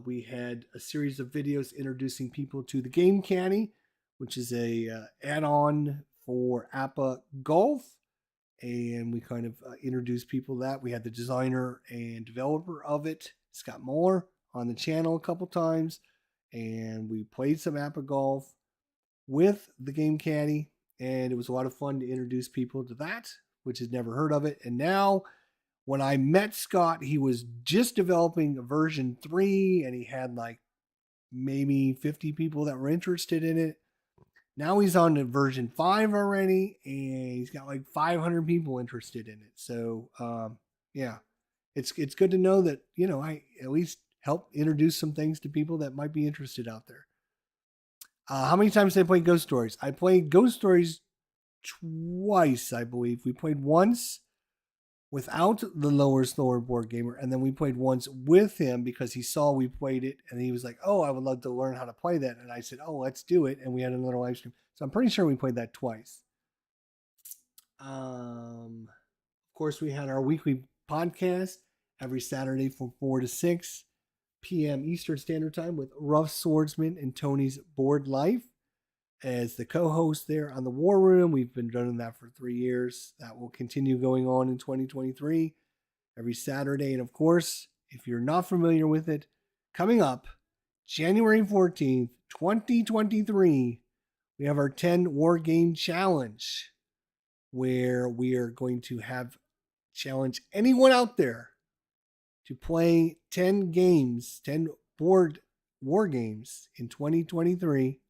S1: We had a series of videos introducing people to the Game Caddy, which is a add-on for APBA Golf, and we kind of introduced people to that. We had the designer and developer of it, Scott Muller, on the channel a couple times, and we played some APBA Golf with the Game Caddy, and it was a lot of fun to introduce people to that, which had never heard of it. And now, when I met Scott, he was just developing a version 3, and he had like maybe 50 people that were interested in it. Now he's on to version 5 already, and he's got like 500 people interested in it. So, yeah, it's good to know that, I at least help introduce some things to people that might be interested out there. How many times did I play Ghost Stories? I played Ghost Stories twice, I believe. We played once without the lower slower board gamer, and then we played once with him because he saw we played it, and he was like, oh, I would love to learn how to play that. And I said, oh, let's do it. And we had another live stream. So I'm pretty sure we played that twice. Of course, we had our weekly podcast every Saturday from 4 to 6 p.m. Eastern Standard Time with Rough Swordsman and Tony's Board Life as the co-host there on the War Room. We've been doing that for 3 years. That will continue going on in 2023 every Saturday. And of course, if you're not familiar with it, coming up January 14th, 2023, we have our 10 War Game Challenge, where we are going to challenge anyone out there to play 10 games, 10 board war games in 2023.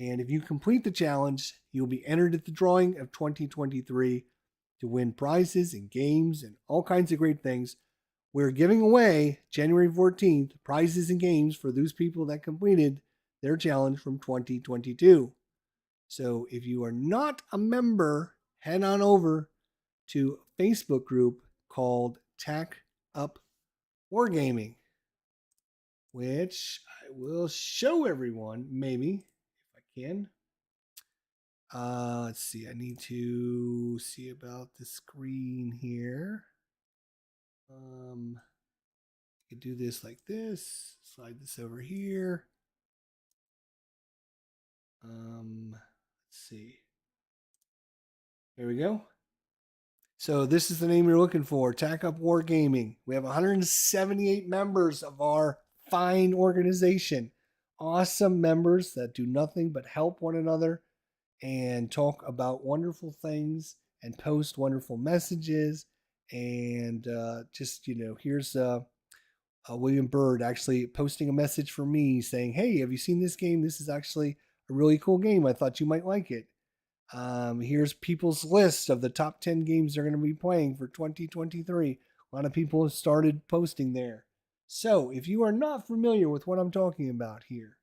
S1: And if you complete the challenge, you'll be entered at the drawing of 2023 to win prizes and games and all kinds of great things. We're giving away January 14th prizes and games for those people that completed their challenge from 2022. So if you are not a member, head on over to a Facebook group called Tack Up Wargaming, which I will show everyone, maybe, if I can. Let's see. I need to see about the screen here. I could do this like this. Slide this over here. Let's see. There we go. So this is the name you're looking for, Tack Up Wargaming. We have 178 members of our fine organization. Awesome members that do nothing but help one another and talk about wonderful things and post wonderful messages. And just, here's William Bird actually posting a message for me saying, hey, have you seen this game? This is actually a really cool game. I thought you might like it. Here's people's list of the top 10 games they're going to be playing for 2023. A lot of people have started posting there. So if you are not familiar with what I'm talking about here,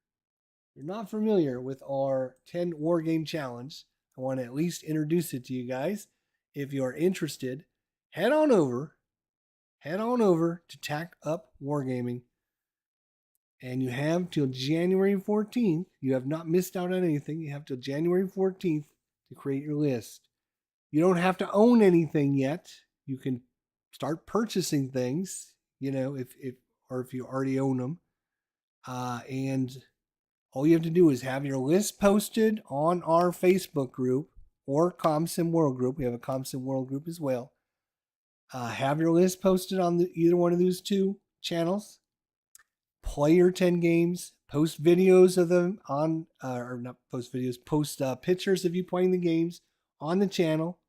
S1: you're not familiar with our 10 War Game Challenge, I want to at least introduce it to you guys. If you are interested, head on over to Tack Up Wargaming. And you have till January 14th. You have not missed out on anything. You have till January 14th to create your list. You don't have to own anything yet. You can start purchasing things, if you already own them. And all you have to do is have your list posted on our Facebook group or ComSim World group. We have a ComSim World group as well. Have your list posted on either one of those two channels. Play your 10 games. Post videos of them on, or not post videos, post pictures of you playing the games on the channel.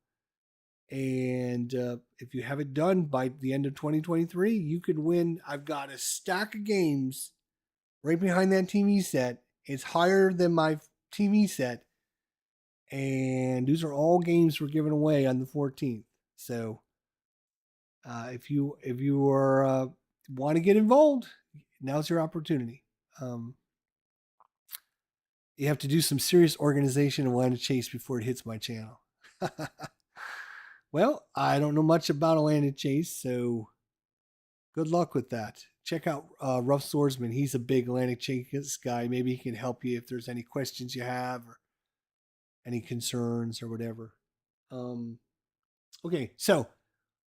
S1: And if you have it done by the end of 2023, you could win. I've got a stack of games right behind that TV set. It's higher than my TV set. And these are all games we're giving away on the 14th. So if you want to get involved, now's your opportunity. You have to do some serious organization of Atlantic Chase before it hits my channel. Well, I don't know much about Atlantic Chase, so good luck with that. Check out Rough Swordsman. He's a big Atlantic Chase guy. Maybe he can help you if there's any questions you have or any concerns or whatever. Okay, so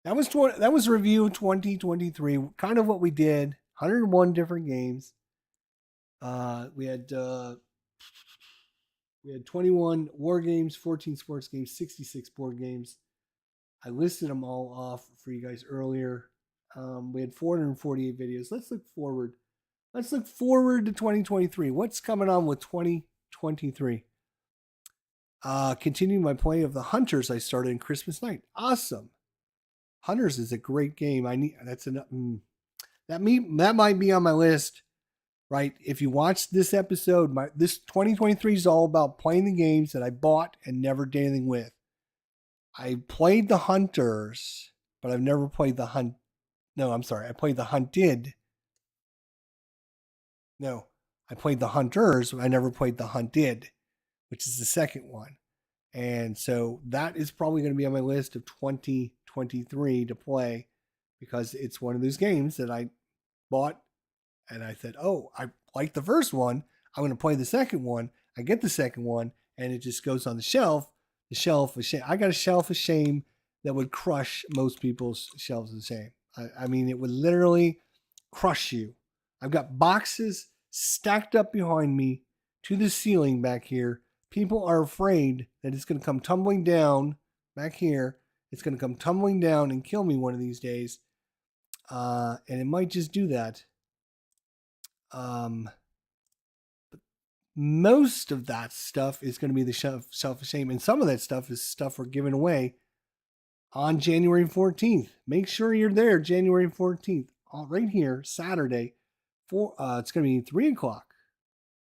S1: that was review 2023. Kind of what we did. 101 different games. We had 21 war games, 14 sports games, 66 board games. I listed them all off for you guys earlier. We had 448 videos. Let's look forward. Let's look forward to 2023. What's coming on with 2023? Continuing my play of the Hunters I started in Christmas night. Awesome. Hunters is a great game. That might be on my list, right? If you watch this episode, this 2023 is all about playing the games that I bought and never did anything with. I played the Hunters, but I've never played the Hunt. No, I'm sorry. I played the Hunted. No, I played the Hunters, but I never played the Hunted, which is the second one. And so that is probably going to be on my list of 2023 to play because it's one of those games that I bought and I said, oh, I like the first one. I'm going to play the second one. I get the second one and it just goes on the shelf. The shelf of shame. I got a shelf of shame that would crush most people's shelves of shame. I mean, it would literally crush you. I've got boxes stacked up behind me to the ceiling back here. People are afraid that it's going to come tumbling down back here. It's going to come tumbling down and kill me one of these days. And it might just do that. But most of that stuff is going to be the shelf of shame. And some of that stuff is stuff we're giving away on January 14th. Make sure you're there January 14th. Right here, Saturday. It's going to be 3 o'clock.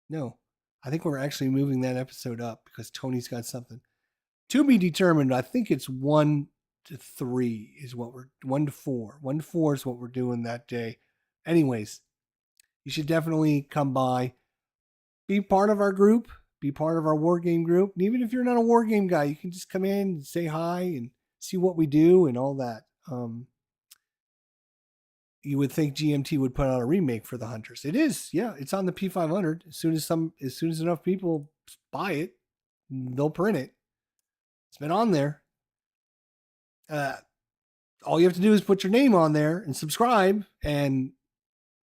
S1: No, I think we're actually moving that episode up because Tony's got something. To be determined, I think it's 1 to 3 is what 1 to 4. 1 to 4 is what we're doing that day. Anyways, you should definitely come by. Be part of our group. Be part of our war game group. And even if you're not a war game guy, you can just come in and say hi and see what we do and all that. You would think GMT would put out a remake for the Hunters. It is, yeah, it's on the P500. As soon as enough people buy it, they'll print it. It's been on there. All you have to do is put your name on there and subscribe and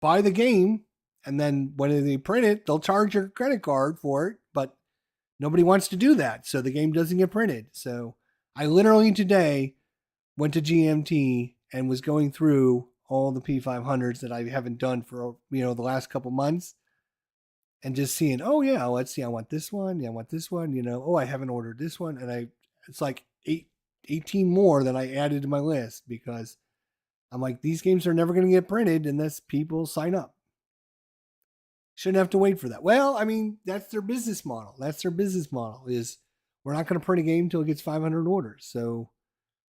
S1: buy the game. And then when they print it, they'll charge your credit card for it. But nobody wants to do that. So the game doesn't get printed. So I literally today went to GMT and was going through all the P500s that I haven't done for, the last couple months. And just seeing, oh yeah, let's see, I want this one. Yeah, I want this one. Oh, I haven't ordered this one. And it's like 18 more that I added to my list because I'm like, these games are never going to get printed unless people sign up. Shouldn't have to wait for that. Well, I mean, that's their business model. Is we're not going to print a game until it gets 500 orders. So,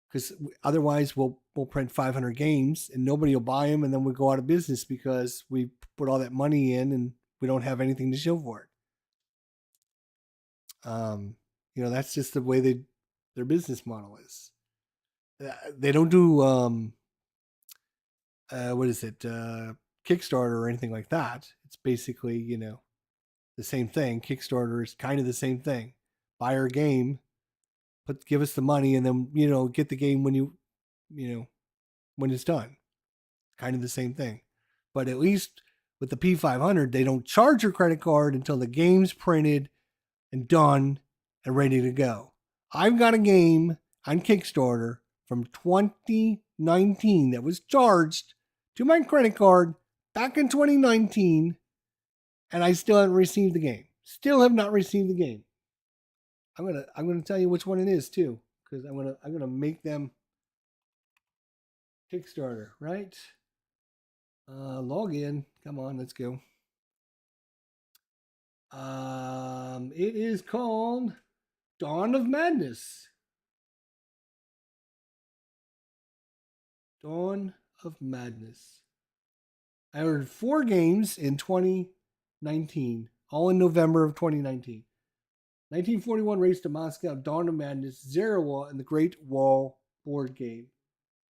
S1: because otherwise we'll print 500 games and nobody will buy them, and then we go out of business because we put all that money in and we don't have anything to show for it. That's just the way their business model is. They don't do what is it, Kickstarter or anything like that. It's basically the same thing. Kickstarter is kind of the same thing. Buy our game, give us the money, and then get the game when when it's done. Kind of the same thing, but at least with the P500, they don't charge your credit card until the game's printed and done and ready to go. I've got a game on Kickstarter from 2019 that was charged to my credit card back in 2019, and I still haven't received the game. Still have not received the game. I'm gonna tell you which one it is too, because I'm gonna make them Kickstarter, right? Log in. Come on, let's go. It is called Dawn of Madness. Dawn of Madness. I ordered 4 games in 2019, all in November of 2019. 1941 Race to Moscow, Dawn of Madness, Zerawa, and the Great Wall board game.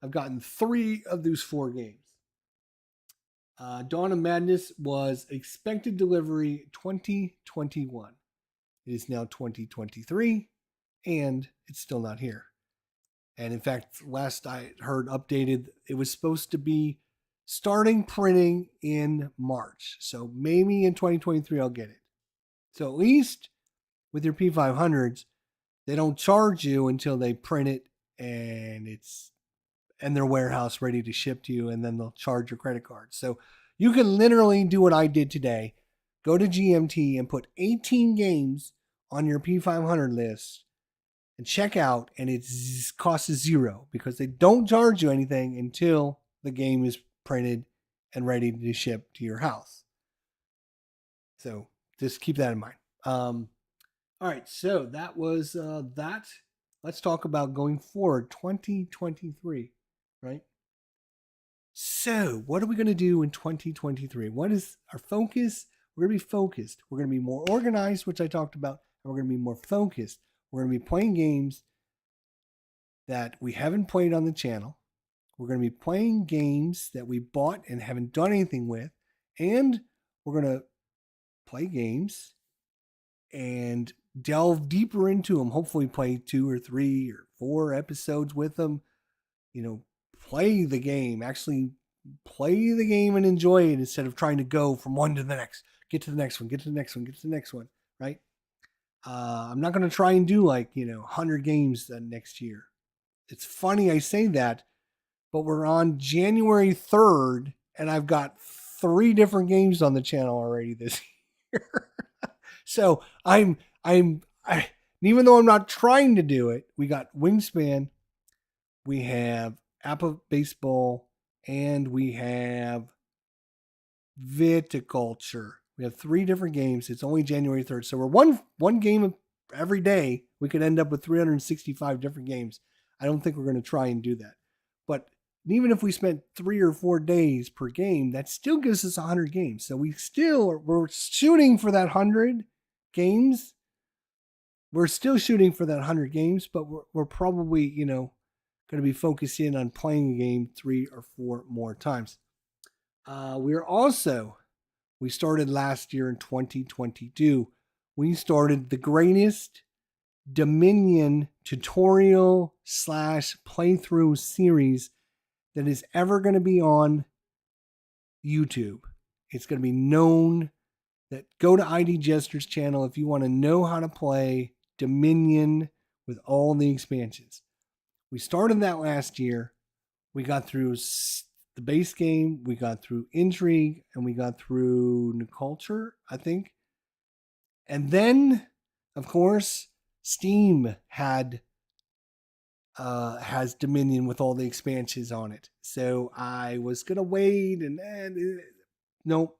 S1: I've gotten 3 of those 4 games. Dawn of Madness was expected delivery 2021. It is now 2023, and it's still not here. And in fact, last I heard updated, it was supposed to be starting printing in March. So maybe in 2023 I'll get it. So at least with your P500s, they don't charge you until they print it and it's in their warehouse ready to ship to you, and then they'll charge your credit card. So you can literally do what I did today. Go to GMT and put 18 games on your P500 list and check out, and it costs $0 because they don't charge you anything until the game is printed and ready to ship to your house. So just keep that in mind. All right, so that was that. Let's talk about going forward, 2023, right? So what are we going to do in 2023? What is our focus? We're going to be focused. We're going to be more organized, which I talked about, and we're going to be more focused. We're going to be playing games that we haven't played on the channel. We're going to be playing games that we bought and haven't done anything with. And we're going to play games and delve deeper into them. Hopefully play 2 or 3 or 4 episodes with them. Play the game. Actually play the game and enjoy it instead of trying to go from one to the next. Get to the next one, get to the next one, get to the next one, right? I'm not going to try and do 100 games next year. It's funny I say that, but we're on January 3rd and I've got 3 different games on the channel already this year. So even though I'm not trying to do it, we got Wingspan, we have Apple Baseball, and we have Viticulture. We have 3 different games. It's only January 3rd. So we're one game every day. We could end up with 365 different games. I don't think we're going to try and do that. But even if we spent 3 or 4 days per game, that still gives us 100 games. So we're shooting for that 100 games. We're still shooting for that 100 games, but we're probably, going to be focusing on playing a game 3 or 4 more times. We started last year in 2022. We started the greatest Dominion tutorial / playthrough series that is ever going to be on YouTube. It's going to be known that go to ID Jester's channel if you want to know how to play Dominion with all the expansions. We started that last year. We got through the base game, we got through Intrigue, and we got through New Culture, I think. And then, of course, Steam has Dominion with all the expansions on it. So I was gonna wait, and nope,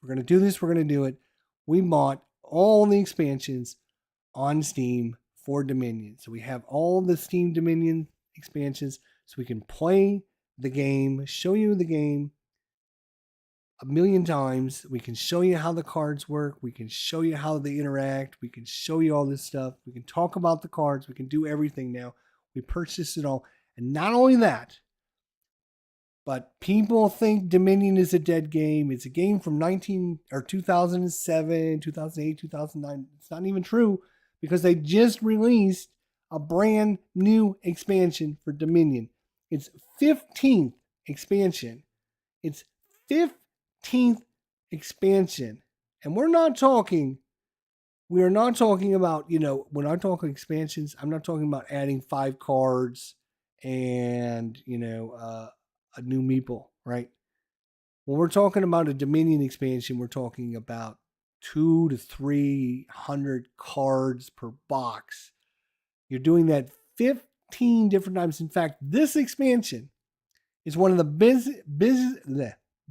S1: we're gonna do this. We're gonna do it. We bought all the expansions on Steam for Dominion, so we have all the Steam Dominion expansions, so we can play the game, show you the game a million times. We can show you how the cards work. We can show you how they interact. We can show you all this stuff. We can talk about the cards. We can do everything now. We purchased it all. And not only that, but people think Dominion is a dead game. It's a game from 2007, 2008, 2009. It's not even true because they just released a brand new expansion for Dominion. It's 15th expansion. It's 15th expansion. And we are not talking about, when I talk expansions, I'm not talking about adding 5 cards and, a new meeple, right? When we're talking about a Dominion expansion, we're talking about 200 to 300 cards per box. You're doing that 15 different times. In fact, this expansion is one of the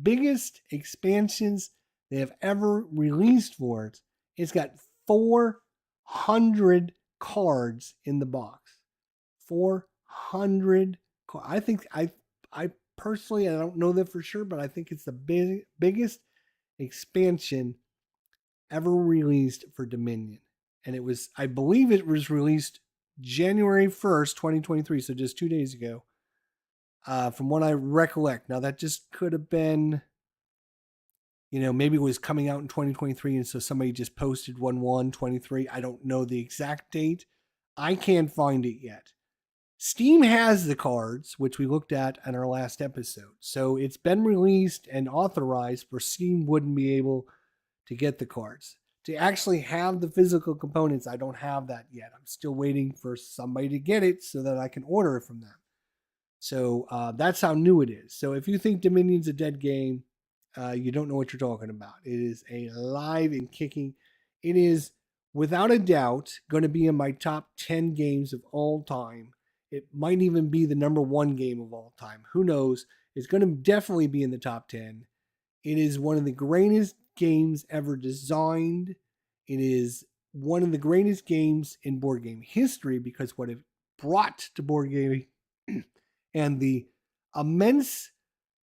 S1: biggest expansions they have ever released for it. It's got 400 cards in the box. 400 cards. I think I personally, I don't know that for sure, but I think it's the biggest expansion ever released for Dominion. And I believe it was released January 1st, 2023, so just 2 days ago, from what I recollect. Now, that just could have been, maybe it was coming out in 2023, and so somebody just posted 1/1/23. I don't know the exact date. I can't find it yet. Steam has the cards, which we looked at in our last episode. So it's been released and authorized, for Steam wouldn't be able to get the cards. To actually have the physical components, I don't have that yet. I'm still waiting for somebody to get it so that I can order it from them. So that's how new it is. So if you think Dominion's a dead game, you don't know what you're talking about. It is alive and kicking. It is, without a doubt, going to be in my top 10 games of all time. It might even be the number 1 game of all time. Who knows? It's going to definitely be in the top 10. It is one of the greatest games ever designed. It is one of the greatest games in board game history because what it brought to board gaming and the immense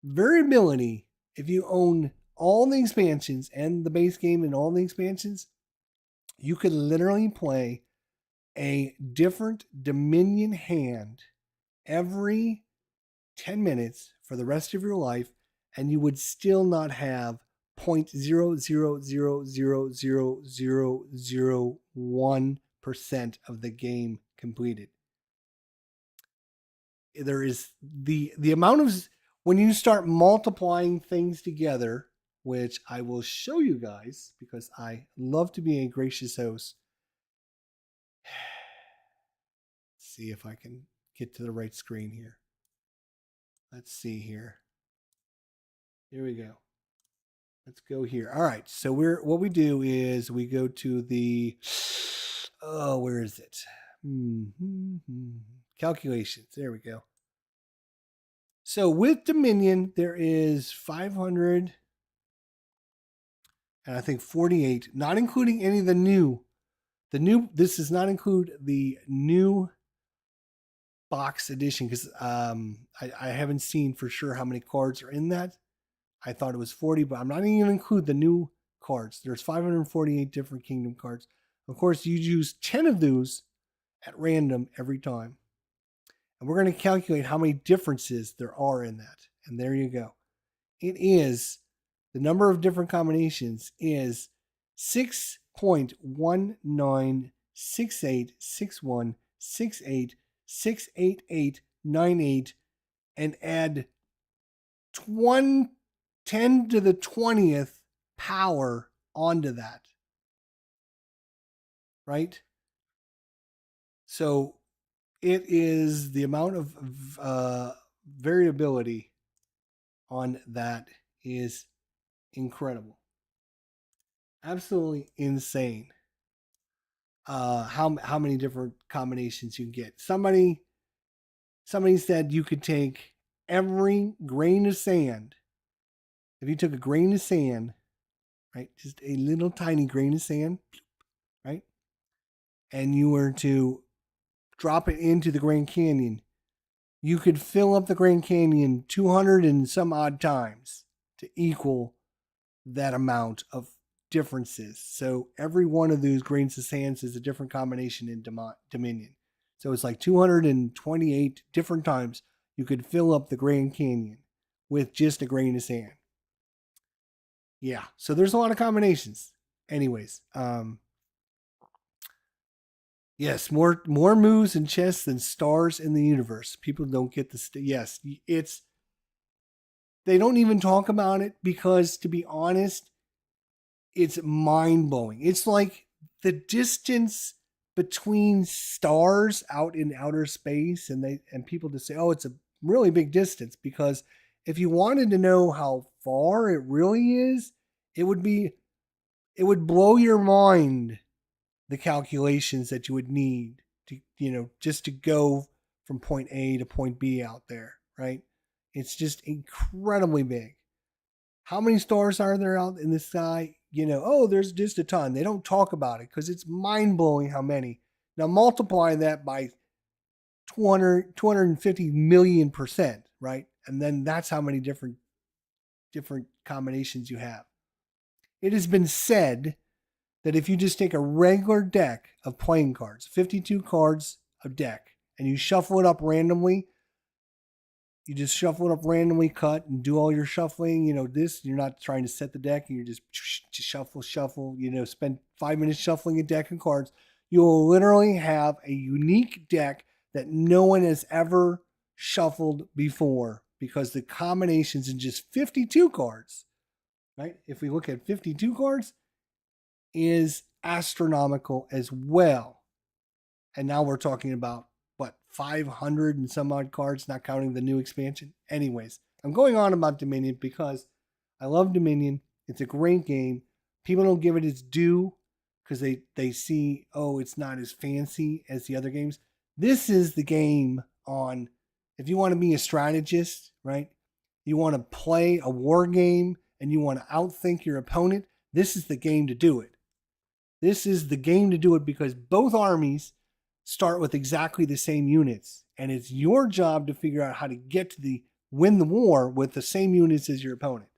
S1: variability. If you own all the expansions and the base game and all the expansions, you could literally play a different Dominion hand every 10 minutes for the rest of your life, and you would still not have 0.0000001% of the game completed. There is the amount of, when you start multiplying things together, which I will show you guys because I love to be a gracious host. Let's see if I can get to the right screen here. Let's see here. Here we go. Let's go here. All right. So what we do is we go to the, where is it? Calculations. There we go. So with Dominion, there is 500 and I think 48, not including any of the new. This does not include the new box edition because I haven't seen for sure how many cards are in that. I thought it was 40, but I'm not even going to include the new cards. There's 548 different Kingdom cards. Of course, you use 10 of those at random every time. And we're going to calculate how many differences there are in that. And there you go. It is, the number of different combinations is 6.19686168686898, and add 10 to the 20th power onto that. Right? So it is the amount of variability on that is incredible. Absolutely insane. How many different combinations you can get. Somebody said you could take every grain of sand. If you took a grain of sand, right, just a little tiny grain of sand, right, and you were to drop it into the Grand Canyon, you could fill up the Grand Canyon 200 and some odd times to equal that amount of differences. So every one of those grains of sand is a different combination in Dominion. So it's like 228 different times you could fill up the Grand Canyon with just a grain of sand. Yeah, so there's a lot of combinations. Anyways, yes, more moves and chess than stars in the universe. People don't get this. Yes, it's, they don't even talk about it because, to be honest, it's mind blowing. It's like the distance between stars out in outer space, and people just say, "Oh, it's a really big distance," because if you wanted to know how far it really is, it would blow your mind, the calculations that you would need to, just to go from point A to point B out there, right? It's just incredibly big. How many stars are there out in the sky? There's just a ton. They don't talk about it because it's mind blowing how many. Now multiply that by 250 million%, right? And then that's how many different combinations you have. It has been said that if you just take a regular deck of playing cards, 52 cards of deck, and you shuffle it up randomly, cut and do all your shuffling. You're not trying to set the deck, and you're just shuffle, spend 5 minutes shuffling a deck of cards. You will literally have a unique deck that no one has ever shuffled before, because the combinations in just 52 cards, right? If we look at 52 cards, is astronomical as well. And now we're talking about 500 and some odd cards, not counting the new expansion. Anyways, I'm going on about Dominion because I love Dominion. It's a great game. People don't give it its due because they see, it's not as fancy as the other games. This is the game on, if you want to be a strategist, right? You want to play a war game and you want to outthink your opponent. This is the game to do it. This is the game to do it because both armies start with exactly the same units, and it's your job to figure out how to win the war with the same units as your opponent.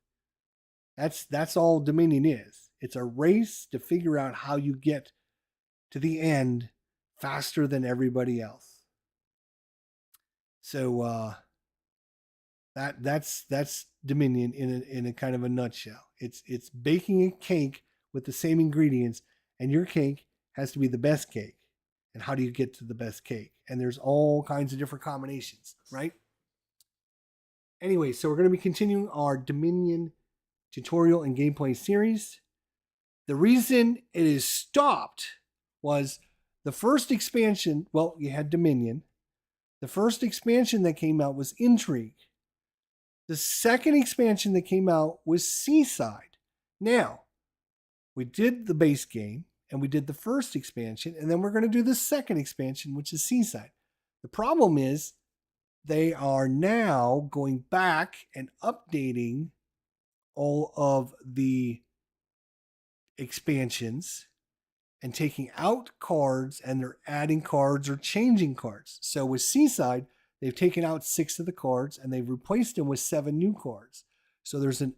S1: That's all Dominion is. It's a race to figure out how you get to the end faster than everybody else. So that's Dominion in a kind of a nutshell. It's baking a cake with the same ingredients, and your cake has to be the best cake. And how do you get to the best cake? And there's all kinds of different combinations, right? Anyway, so we're going to be continuing our Dominion tutorial and gameplay series. The reason it is stopped was the first expansion. Well, you had Dominion. The first expansion that came out was Intrigue. The second expansion that came out was Seaside. Now, we did the base game, and we did the first expansion, and then we're going to do the second expansion, which is Seaside. The problem is they are now going back and updating all of the expansions and taking out cards, and they're adding cards or changing cards. So with Seaside, they've taken out 6 of the cards and they've replaced them with 7 new cards. So there's an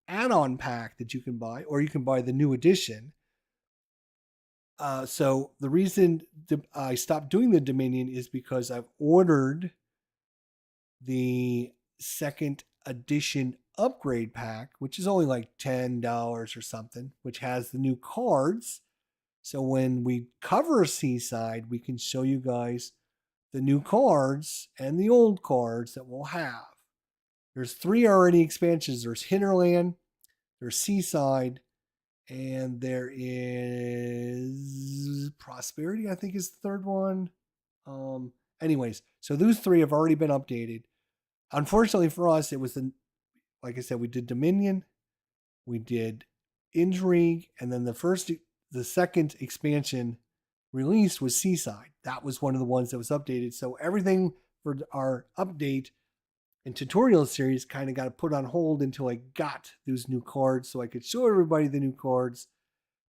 S1: add-on pack that you can buy, or you can buy the new edition. So the reason I stopped doing the Dominion is because I've ordered the second edition upgrade pack, which is only like $10 or something, which has the new cards. So when we cover Seaside, we can show you guys the new cards and the old cards that we'll have. There's 3 already expansions. There's Hinterland, there's Seaside, and there is Prosperity, I think is the third one. Anyways, so those 3 have already been updated. Unfortunately for us, it was like I said, we did Dominion, we did Intrigue, and then the second expansion released was Seaside. That was one of the ones that was updated. So everything for our update and tutorial series kind of got put on hold until I got those new cards so I could show everybody the new cards,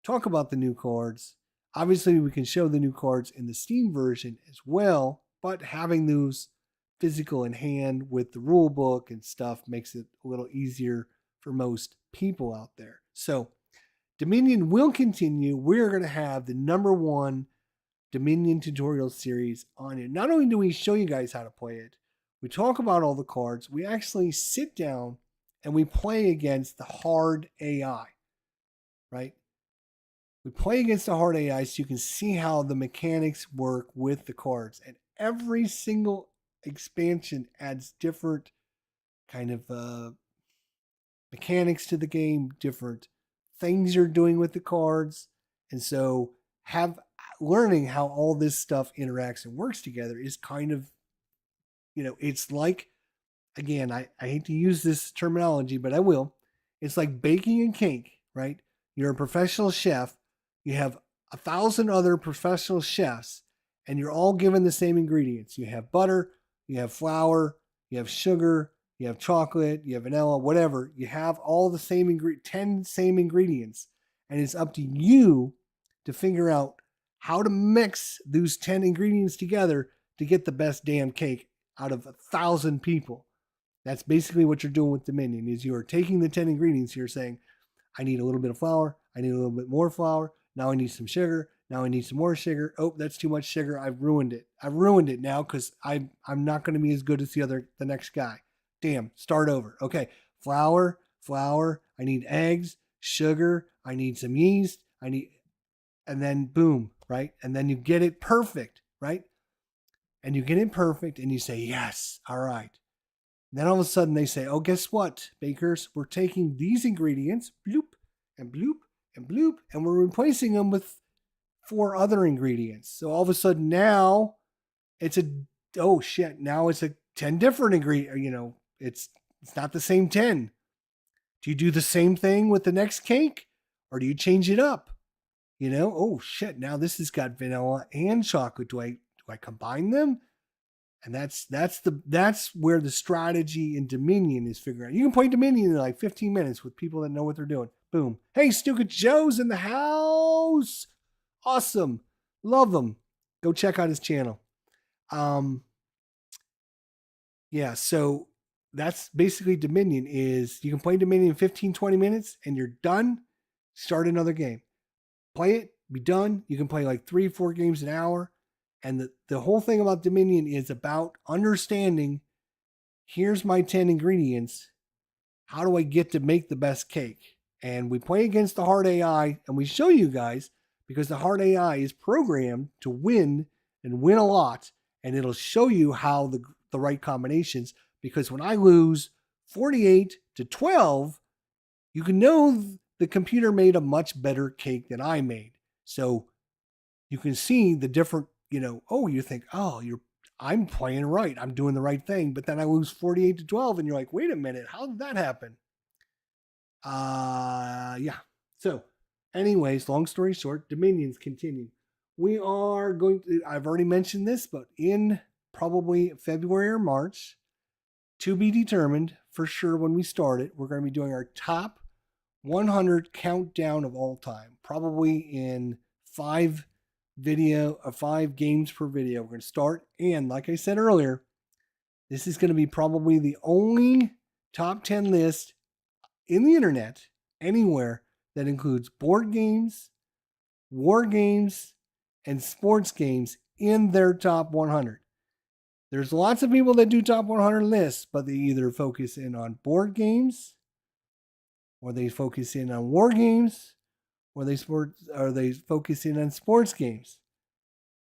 S1: talk about the new cards. Obviously, we can show the new cards in the Steam version as well, but having those physical in hand with the rule book and stuff makes it a little easier for most people out there. So Dominion will continue. We're going to have the #1 Dominion tutorial series on it. Not only do we show you guys how to play it, we talk about all the cards, we actually sit down and we play against the hard AI, right? We play against the hard AI so you can see how the mechanics work with the cards. And every single expansion adds different kind of mechanics to the game, different things you're doing with the cards. And so learning how all this stuff interacts and works together is kind of, it's like, again, I hate to use this terminology, but I will. It's like baking a cake, right? You're a professional chef. You have 1,000 other professional chefs, and you're all given the same ingredients. You have butter, you have flour, you have sugar, you have chocolate, you have vanilla, whatever. You have all the same 10 same ingredients, and it's up to you to figure out how to mix those 10 ingredients together to get the best damn cake out of 1,000 people. That's basically what you're doing with Dominion, is you are taking the 10 ingredients, you're saying, I need a little bit of flour, I need a little bit more flour, now I need some sugar, now I need some more sugar. Oh, that's too much sugar. I've ruined it. I've ruined it now because I'm not going to be as good as the next guy. Damn, start over. Okay, flour, I need eggs, sugar, I need some yeast, and then boom, right? And then you get it perfect, right? And you get it perfect and you say, yes, all right. And then all of a sudden they say, oh, guess what, bakers? We're taking these ingredients, bloop, and bloop, and bloop, and we're replacing them with 4 other ingredients. So all of a sudden now it's now it's a 10 different ingredients. It's not the same 10. Do you do the same thing with the next cake or do you change it up? Oh shit, now this has got vanilla and chocolate. Do I combine them? And that's where the strategy in Dominion is figuring out. You can play Dominion in like 15 minutes with people that know what they're doing. Boom. Hey, Stuka Joe's in the house. Awesome. Love them. Go check out his channel. Yeah, so that's basically Dominion. Is you can play Dominion in 15, 20 minutes and you're done. Start another game. Play it, be done. You can play like 3, 4 games an hour. And the whole thing about Dominion is about understanding, here's my 10 ingredients. How do I get to make the best cake? And we play against the hard AI and we show you guys, because the hard AI is programmed to win and win a lot. And it'll show you how the right combinations, because when I lose 48-12, you can know the computer made a much better cake than I made. So you can see the different, you think, I'm playing right. I'm doing the right thing. But then I lose 48-12 and you're like, wait a minute, how did that happen? Yeah. So anyways, long story short, Dominions continue. We are going to, I've already mentioned this, but in probably February or March, to be determined for sure when we start it, we're going to be doing our top 100 countdown of all time, probably in 5 games per video. We're going to start. And like I said earlier, this is going to be probably the only top 10 list in the internet anywhere that includes board games, war games, and sports games in their top 100. There's lots of people that do top 100 lists, but they either focus in on board games, or they focus in on war games, or they focus in on sports games.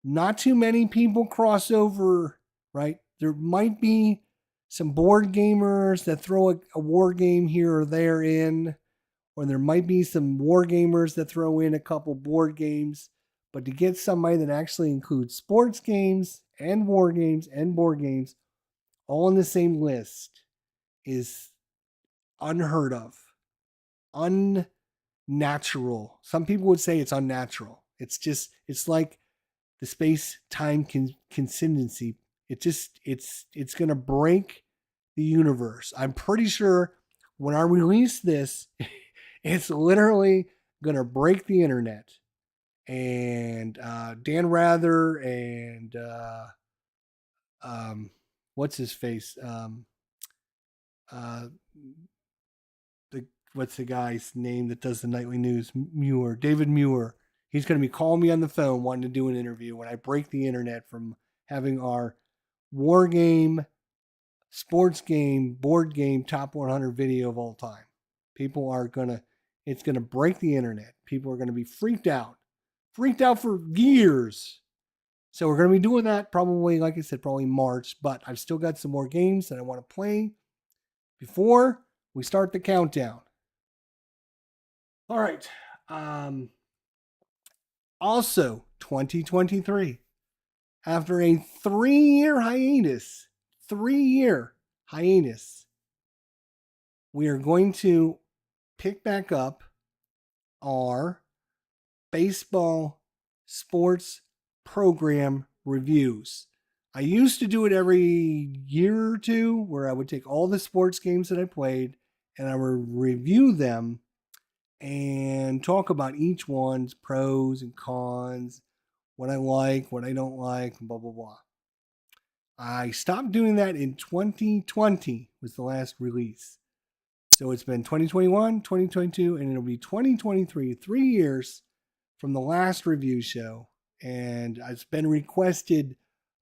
S1: Not too many people cross over, right? There might be some board gamers that throw a war game here or there in, or there might be some war gamers that throw in a couple board games. But to get somebody that actually includes sports games and war games and board games all on the same list is unheard of, unnatural. Some people would say it's unnatural. It's like the space time consistency. It's going to break the universe. I'm pretty sure when I release this, it's literally going to break the internet. And Dan Rather and what's his face? What's the guy's name that does the nightly news? David Muir. He's going to be calling me on the phone wanting to do an interview when I break the internet from having our war game, sports game, board game top 100 video of all time. It's going to break the internet. People are going to be freaked out for years. So we're going to be doing that probably, like I said, probably March, but I've still got some more games that I want to play before we start the countdown. All right. Also, 2023, after a 3-year hiatus, we are going to pick back up our baseball sports program reviews. I used to do it every year or two where I would take all the sports games that I played and I would review them and talk about each one's pros and cons, what I like, what I don't like, blah, blah, blah. I stopped doing that in 2020 was the last release. So it's been 2021, 2022, and it'll be 2023, 3 years from the last review show. And it's been requested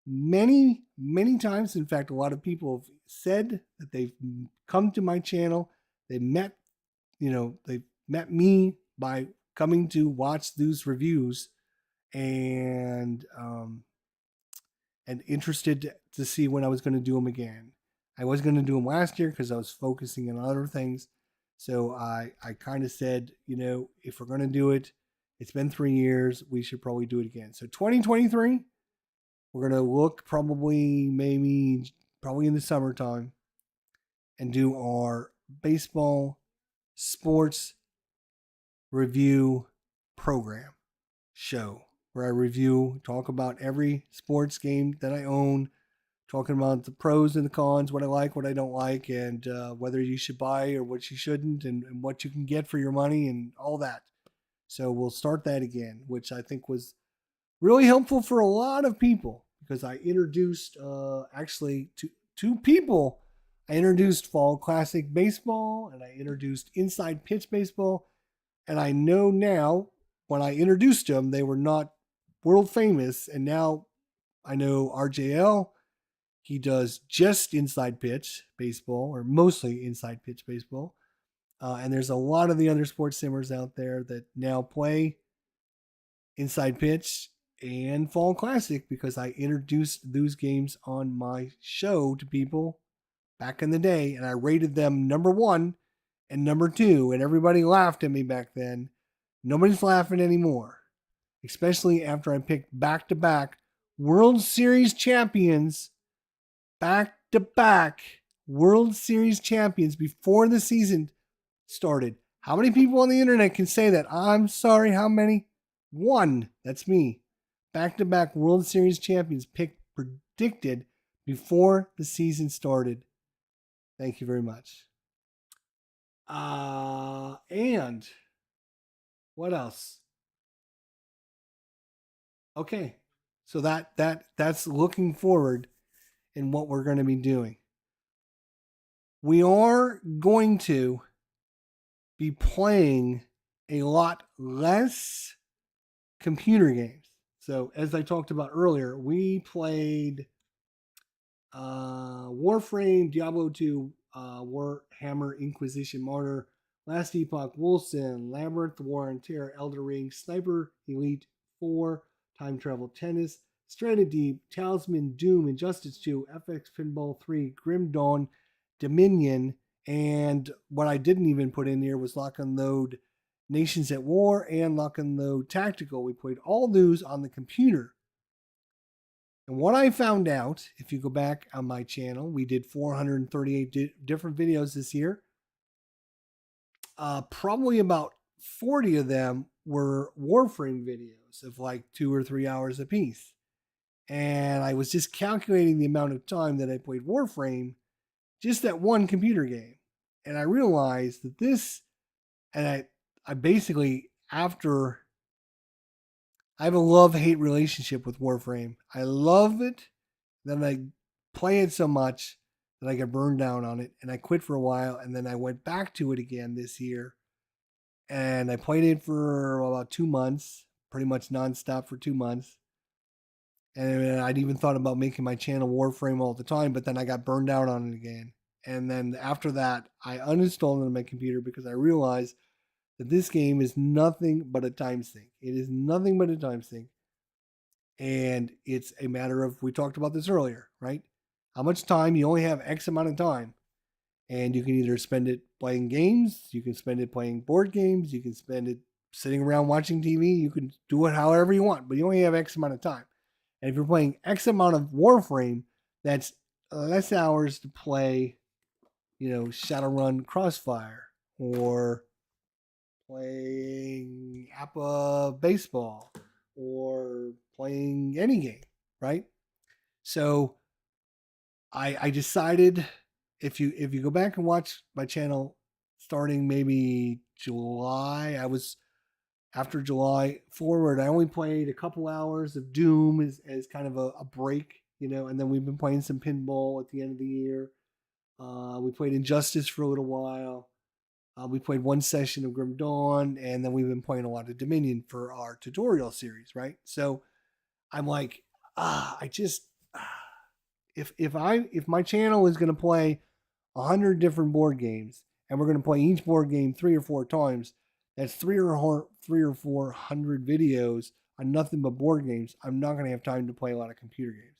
S1: many, many times. In fact, a lot of people have said that they've come to my channel. They met me by coming to watch these reviews and interested to see when I was going to do them again. I was going to do them last year because I was focusing on other things. So I kind of said, if we're going to do it, it's been 3 years, we should probably do it again. So 2023, we're going to look probably in the summertime and do our baseball sports review program show where I talk about every sports game that I own, talking about the pros and the cons, what I like, what I don't like, and whether you should buy or what you shouldn't, and what you can get for your money and all that. So we'll start that again, which I think was really helpful for a lot of people because I introduced actually two people. I introduced Fall Classic Baseball and I introduced Inside Pitch Baseball. And I know now when I introduced them, they were not world famous. And now I know RJL, he does just Inside Pitch Baseball or mostly Inside Pitch Baseball. And there's a lot of the other sports simmers out there that now play Inside Pitch and Fall Classic because I introduced those games on my show to people back in the day. And I rated them number 1 and number 2. And everybody laughed at me back then. Nobody's laughing anymore. Especially after I picked back-to-back World Series champions. Back-to-back World Series champions before the season started. How many people on the internet can say that? I'm sorry, how many? 1. That's me. Back-to-back World Series champions predicted before the season started. Thank you very much. And what else? Okay. So that's looking forward in what we're going to be doing. We are going to be playing a lot less computer games. So as I talked about earlier, we played Warframe, Diablo 2, Warhammer Inquisition Martyr, Last Epoch, Wolcen, Labyrinth, War and Terror, Elder Ring, Sniper Elite 4, Time Travel Tennis, Stranded Deep, Talisman, Doom, Injustice 2, FX Pinball 3, Grim Dawn, Dominion, and what I didn't even put in here was Lock and Load Nations at War and Lock and Load Tactical. We played all those on the computer. And what I found out, if you go back on my channel, we did 438 different videos this year. Probably about 40 of them were Warframe videos of like 2 or 3 hours apiece. And I was just calculating the amount of time that I played Warframe, just that one computer game. And I realized that this, and I basically, after, I have a love-hate relationship with Warframe. I love it, then I play it so much that I got burned down on it, and I quit for a while, and then I went back to it again this year, and I played it for about 2 months, pretty much nonstop for 2 months. And I'd even thought about making my channel Warframe all the time, but then I got burned out on it again. And then after that, I uninstalled it on my computer because I realized that this game is nothing but a time sink. It is nothing but a time sink. And it's a matter of, we talked about this earlier, right? How much time? You only have X amount of time. And you can either spend it playing games, you can spend it playing board games, you can spend it sitting around watching TV, you can do it however you want, but you only have X amount of time. And if you're playing X amount of Warframe, that's less hours to play, Shadowrun Crossfire or playing APA baseball or playing any game, right? So I decided, if you go back and watch my channel starting maybe July, after July forward, I only played a couple hours of Doom as kind of a break, and then we've been playing some pinball at the end of the year. We played Injustice for a little while. We played one session of Grim Dawn, and then we've been playing a lot of Dominion for our tutorial series, right? So I'm like, I just, if my channel is going to play 100 different board games, and we're going to play each board game 3 or 4 times, that's 3 or 400 videos on nothing but board games. I'm not going to have time to play a lot of computer games.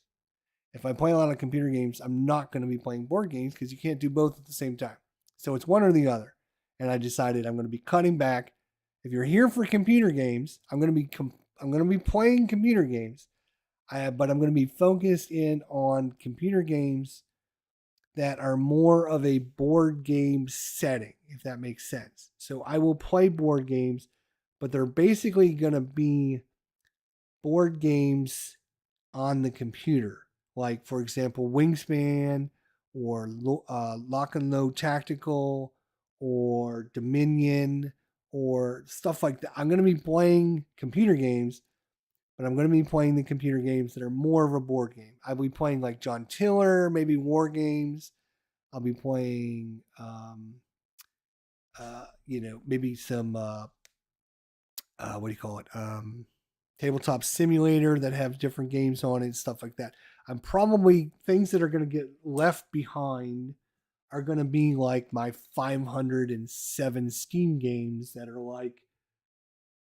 S1: If I play a lot of computer games, I'm not going to be playing board games because you can't do both at the same time. So it's one or the other. And I decided I'm going to be cutting back. If you're here for computer games, I'm going to be playing computer games. But I'm going to be focused in on computer games that are more of a board game setting, if that makes sense. So I will play board games, but they're basically going to be board games on the computer. Like, for example, Wingspan or Lock and Load Tactical or Dominion or stuff like that. I'm going to be playing computer games, but I'm going to be playing the computer games that are more of a board game. I'll be playing like John Tiller, maybe War Games. I'll be playing, maybe some, what do you call it? Tabletop simulator that have different games on it and stuff like that. I'm probably, things that are going to get left behind are going to be like my 507 Steam games that are like,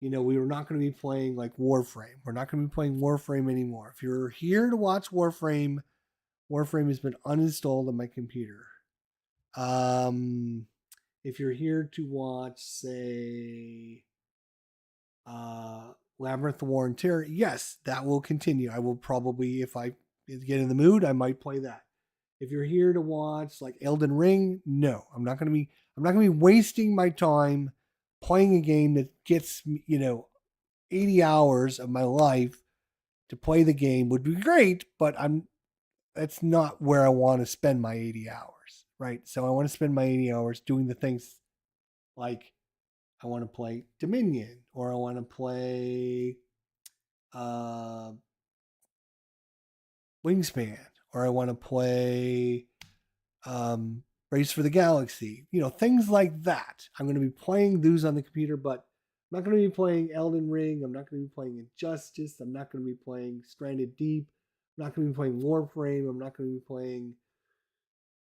S1: we were not going to be playing like Warframe. We're not going to be playing Warframe anymore. If you're here to watch Warframe, Warframe has been uninstalled on my computer. If you're here to watch, say, Labyrinth, War and Terror, yes, that will continue. I will probably, if I get in the mood, I might play that. If you're here to watch like Elden Ring, no, I'm not going to be wasting my time playing a game that gets me, 80 hours of my life to play the game would be great, but that's not where I want to spend my 80 hours, right? So I want to spend my 80 hours doing the things like I want to play Dominion or I want to play Wingspan or I want to play Race for the Galaxy, things like that. I'm going to be playing those on the computer, but I'm not going to be playing Elden Ring. I'm not going to be playing Injustice. I'm not going to be playing Stranded Deep. I'm not going to be playing Warframe. I'm not going to be playing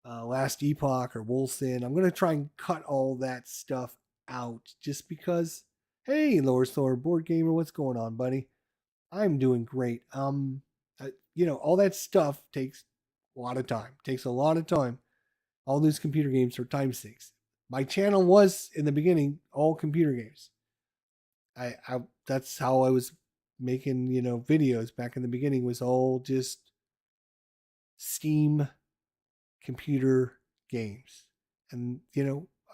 S1: Last Epoch or Wolcen. I'm going to try and cut all that stuff out just because, hey, Lower Slower Board Gamer, what's going on, buddy? I'm doing great. All that stuff takes a lot of time. Takes a lot of time. All these computer games are time sinks. My channel was in the beginning all computer games. I that's how I was making videos back in the beginning, was all just Steam computer games. And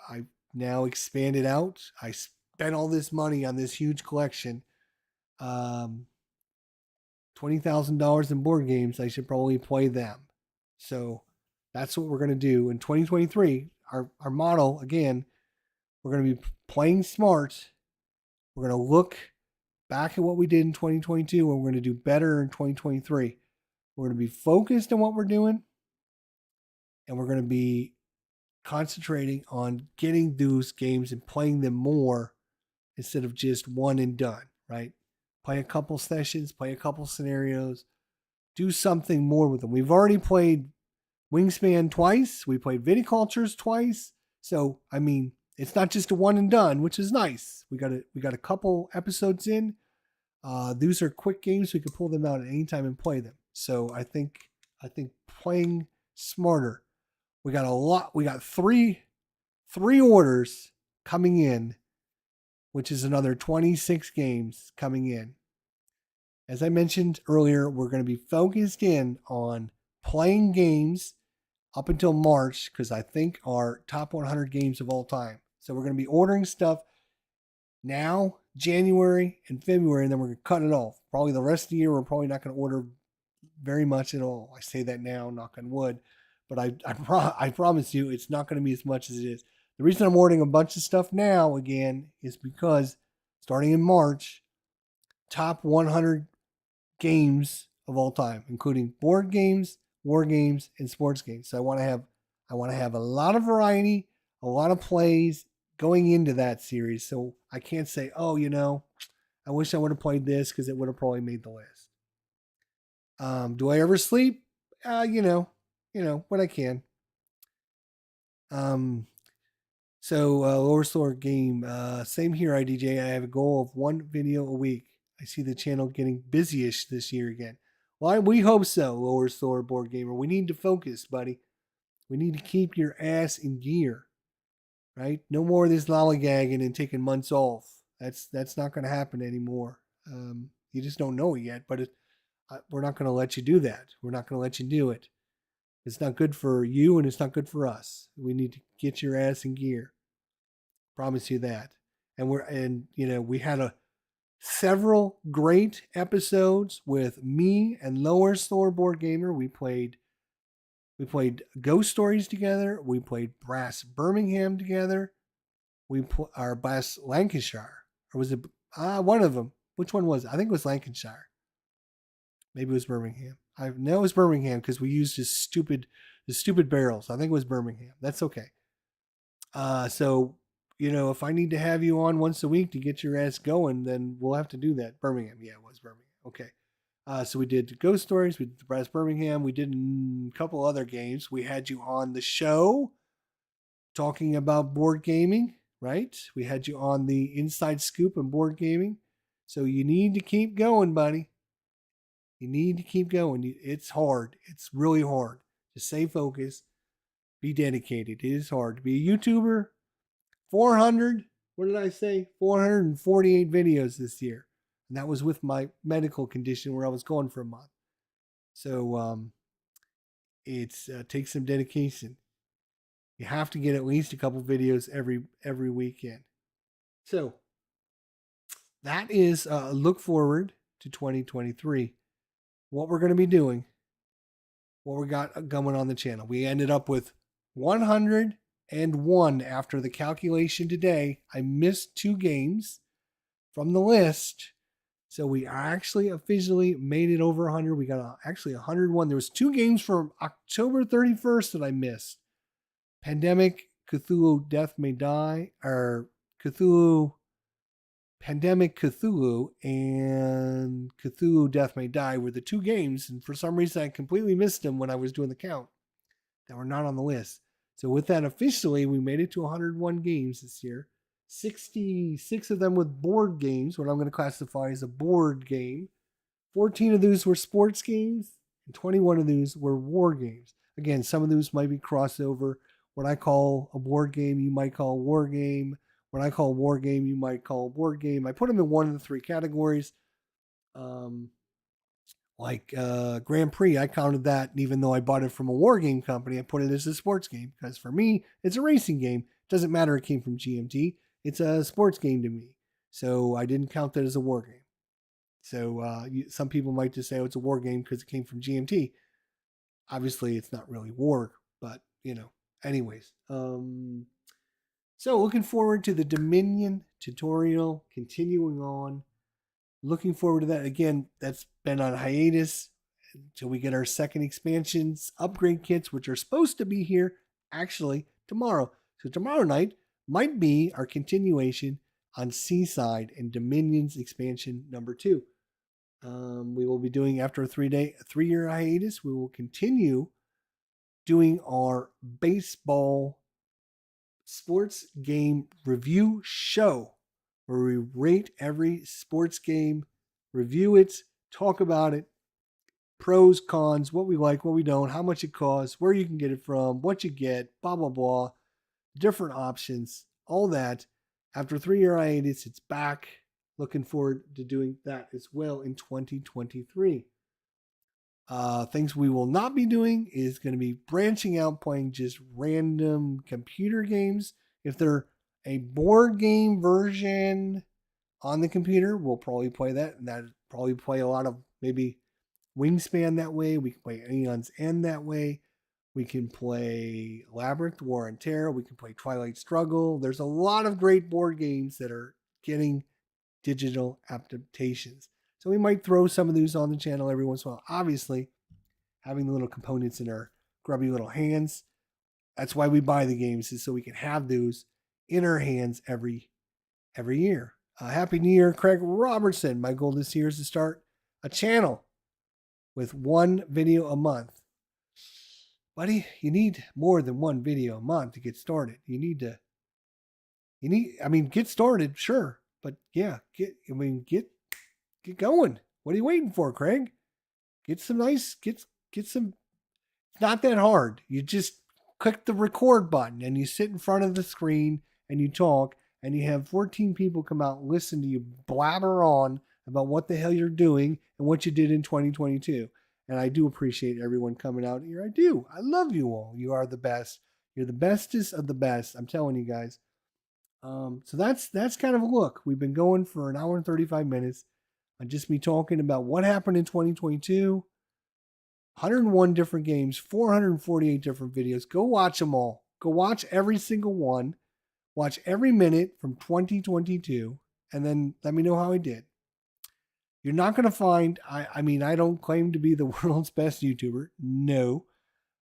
S1: I now expanded out. I spent all this money on this huge collection. $20,000 in board games. I should probably play them. So that's what we're going to do in 2023. Our model, again, we're going to be playing smart. We're going to look back at what we did in 2022 and we're going to do better in 2023. We're going to be focused on what we're doing and we're going to be concentrating on getting those games and playing them more instead of just one and done, right? Play a couple sessions, play a couple scenarios, do something more with them. We've already played Wingspan twice. We played Viticultures twice. So, I mean, it's not just a one and done, which is nice. We got a couple episodes in. These are quick games. We can pull them out at any time and play them. So I think playing smarter. We got a lot. We got three orders coming in, which is another 26 games coming in. As I mentioned earlier, we're going to be focused in on playing games up until March, because I think our top 100 games of all time. So we're going to be ordering stuff now, January and February, and then we're going to cut it off. Probably the rest of the year, we're probably not going to order very much at all. I say that now, knock on wood, but I promise you it's not going to be as much as it is. The reason I'm ordering a bunch of stuff now, again, is because starting in March, top 100 games of all time, including board games, war games, and sports games. So I want to have a lot of variety, a lot of plays going into that series. So I can't say, oh, I wish I would have played this because it would have probably made the list. Do I ever sleep? When I can. Lower slower game. Same here, IDJ. I have a goal of one video a week. I see the channel getting busy-ish this year again. Well, we hope so, Lower Slower Board Gamer. We need to focus, buddy. We need to keep your ass in gear, right? No more of this lollygagging and taking months off. That's not going to happen anymore. You just don't know it yet, but we're not going to let you do that. We're not going to let you do it. It's not good for you and it's not good for us. We need to get your ass in gear. Promise you that. And we had several great episodes with me and Lower Slower Board Gamer. We played Ghost Stories together. We played Brass Birmingham together. Our Brass Lancashire, or was it one of them? Which one was it? I think it was Lancashire. Maybe it was Birmingham. No, it was Birmingham because we used the stupid barrels. I think it was Birmingham. That's okay. So if I need to have you on once a week to get your ass going, then we'll have to do that. Birmingham, yeah, it was Birmingham. Okay. So we did Ghost Stories, we did the Brass Birmingham, we did a couple other games. We had you on the show talking about board gaming, right? We had you on the Inside Scoop and board gaming. So you need to keep going, buddy. You need to keep going. It's hard. It's really hard to stay focused, be dedicated. It is hard to be a YouTuber. 400, what did I say? 448 videos this year. And that was with my medical condition where I was gone for a month. So it takes some dedication. You have to get at least a couple videos every weekend. So that is a look forward to 2023. What we're going to be doing, what we got going on the channel. We ended up with 101 after the calculation today. I missed 2 games from the list. So we actually officially made it over 100. We got actually 101. There was 2 games from October 31st that I missed. Pandemic, Cthulhu Death May Die, or Cthulhu Pandemic Cthulhu and Cthulhu Death May Die were the two games, and for some reason I completely missed them when I was doing the count that were not on the list. So with that, officially, we made it to 101 games this year. 66 of them with board games, what I'm going to classify as a board game. 14 of those were sports games, and 21 of those were war games. Again, some of those might be crossover. What I call a board game, you might call a war game. What I call a war game, you might call a board game. I put them in one of the three categories. Like Grand Prix, I counted that, and even though I bought it from a war game company, I put it as a sports game because for me, it's a racing game. It doesn't matter it came from GMT. It's a sports game to me. So I didn't count that as a war game. So some people might just say, oh, it's a war game because it came from GMT. Obviously, it's not really war, but, anyways. So looking forward to the Dominion tutorial, continuing on. Looking forward to that. Again, that's been on hiatus until we get our second expansions, upgrade kits, which are supposed to be here actually tomorrow. So tomorrow night might be our continuation on Seaside and Dominion's expansion number 2. We will be doing, after a 3-year hiatus, we will continue doing our baseball sports game review show where we rate every sports game, review it, talk about it, pros, cons, what we like, what we don't, how much it costs, where you can get it from, what you get, blah, blah, blah, different options, all that. After a 3-year hiatus, it's back. Looking forward to doing that as well in 2023. Things we will not be doing is going to be branching out, playing just random computer games. If they're a board game version on the computer, we'll probably play that. And that probably play a lot of maybe Wingspan that way. We can play Aeon's End that way. We can play Labyrinth, War and Terror. We can play Twilight Struggle. There's a lot of great board games that are getting digital adaptations. So we might throw some of those on the channel every once in a while. Obviously, having the little components in our grubby little hands, that's why we buy the games, is so we can have those in our hands every year. Happy New Year, Craig Robertson. My goal this year is to start a channel with one video a month. Buddy, you need more than one video a month to get started. Get started, sure. But yeah, get going. What are you waiting for, Craig? Get some. It's not that hard. You just click the record button and you sit in front of the screen and you talk and you have 14 people come out and listen to you blabber on about what the hell you're doing and what you did in 2022. And I do appreciate everyone coming out here. I do. I love you all. You are the best. You're the bestest of the best. I'm telling you guys. So that's kind of a look. We've been going for an hour and 35 minutes. On just me talking about what happened in 2022. 101 different games, 448 different videos. Go watch them all. Go watch every single one. Watch every minute from 2022. And then let me know how I did. You're not going to find, I don't claim to be the world's best YouTuber. No.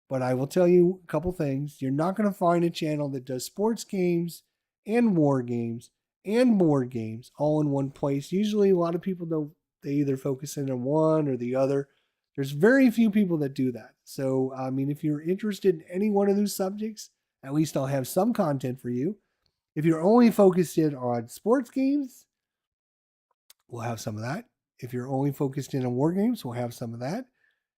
S1: But I will tell you a couple things. You're not going to find a channel that does sports games and war games and board games all in one place. Usually a lot of people they either focus in on one or the other. There's very few people that do that. So, if you're interested in any one of those subjects, at least I'll have some content for you. If you're only focused in on sports games, we'll have some of that. If you're only focused in on war games, we'll have some of that.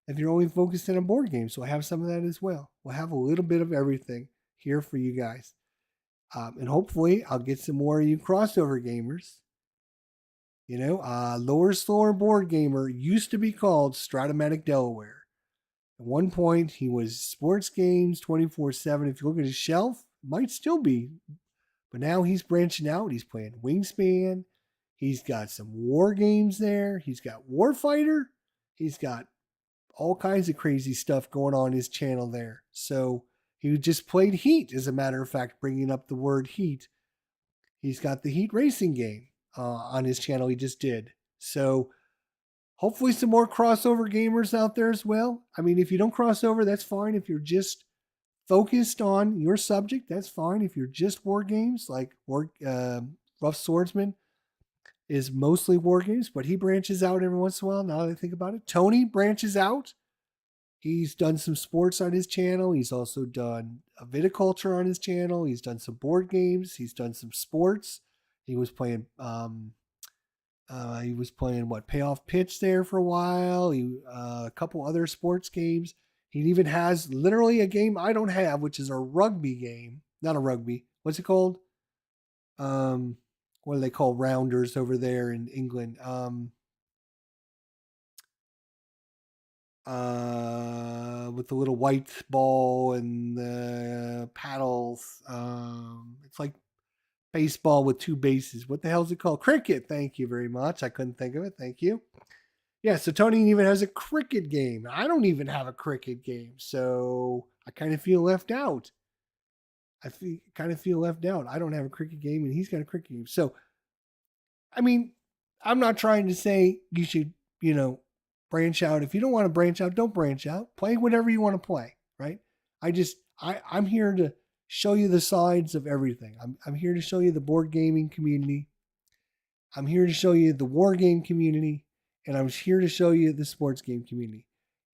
S1: If you're only focused in on board games, we'll have some of that as well. We'll have a little bit of everything here for you guys. And hopefully I'll get some more of you crossover gamers. Lower Slower Board Gamer used to be called Stratomatic Delaware. At one point, he was sports games 24/7. If you look at his shelf, it might still be. But now he's branching out. He's playing Wingspan. He's got some war games there. He's got Warfighter. He's got all kinds of crazy stuff going on his channel there. So he just played Heat, as a matter of fact, bringing up the word Heat. He's got the Heat racing game on his channel he just did. So hopefully some more crossover gamers out there as well. If you don't cross over, that's fine. If you're just focused on your subject, that's fine. If you're just war games like Rough Swordsman, is mostly war games, but he branches out every once in a while. Now that I think about it, Tony branches out. He's done some sports on his channel. He's also done a viticulture on his channel. He's done some board games. He's done some sports. He was playing what, Payoff Pitch there for a while. A couple other sports games. He even has literally a game I don't have, which is a rugby game. Not a rugby. What's it called? What do they call rounders over there in England? With the little white ball and the paddles. It's like baseball with two bases. What the hell is it called? Cricket. Thank you very much. I couldn't think of it. Thank you. Yeah, so Tony even has a cricket game. I don't even have a cricket game, so I kind of feel left out. Kind of feel left out. I don't have a cricket game, and he's got a cricket game. So, I mean, I'm not trying to say you should, branch out. If you don't want to branch out, don't branch out. Play whatever you want to play, right? I'm here to show you the sides of everything. I'm here to show you the board gaming community. I'm here to show you the war game community, and I'm here to show you the sports game community.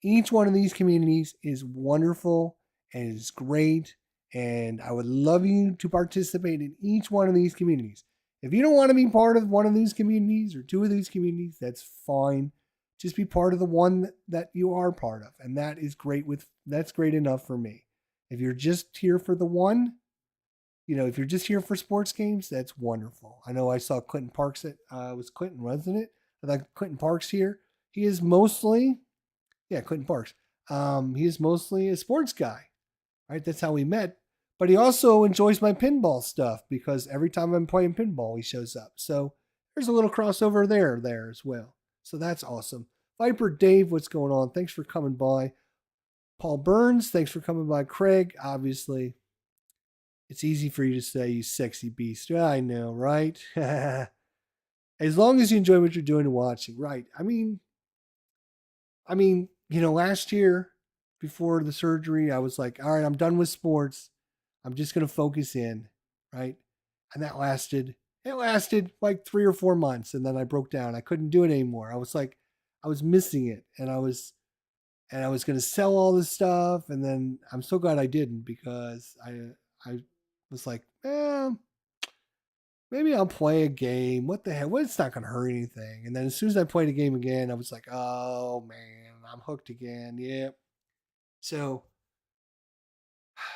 S1: Each one of these communities is wonderful and is great, and I would love you to participate in each one of these communities. If you don't want to be part of one of these communities or two of these communities, that's fine. Just be part of the one that you are part of, and that's great enough for me. If you're just here for the one, if you're just here for sports games, that's wonderful. I know I saw Clinton Parks. It was Clinton, wasn't it? I thought Clinton Parks here. He is mostly, Clinton Parks. He is mostly a sports guy, right? That's how we met. But he also enjoys my pinball stuff because every time I'm playing pinball, he shows up. So there's a little crossover there as well. So that's awesome. Viper Dave, what's going on? Thanks for coming by. Paul Burns, thanks for coming by. Craig, obviously. It's easy for you to say, you sexy beast. I know, right? As long as you enjoy what you're doing and watching, right? I mean, last year before the surgery, I was like, all right, I'm done with sports. I'm just going to focus in, right? And it lasted like 3 or 4 months. And then I broke down. I couldn't do it anymore. I was missing it. And I was going to sell all this stuff. And then I'm so glad I didn't, because I was like, maybe I'll play a game. What the hell? Well, it's not going to hurt anything. And then as soon as I played a game again, I was like, oh man, I'm hooked again. Yeah. So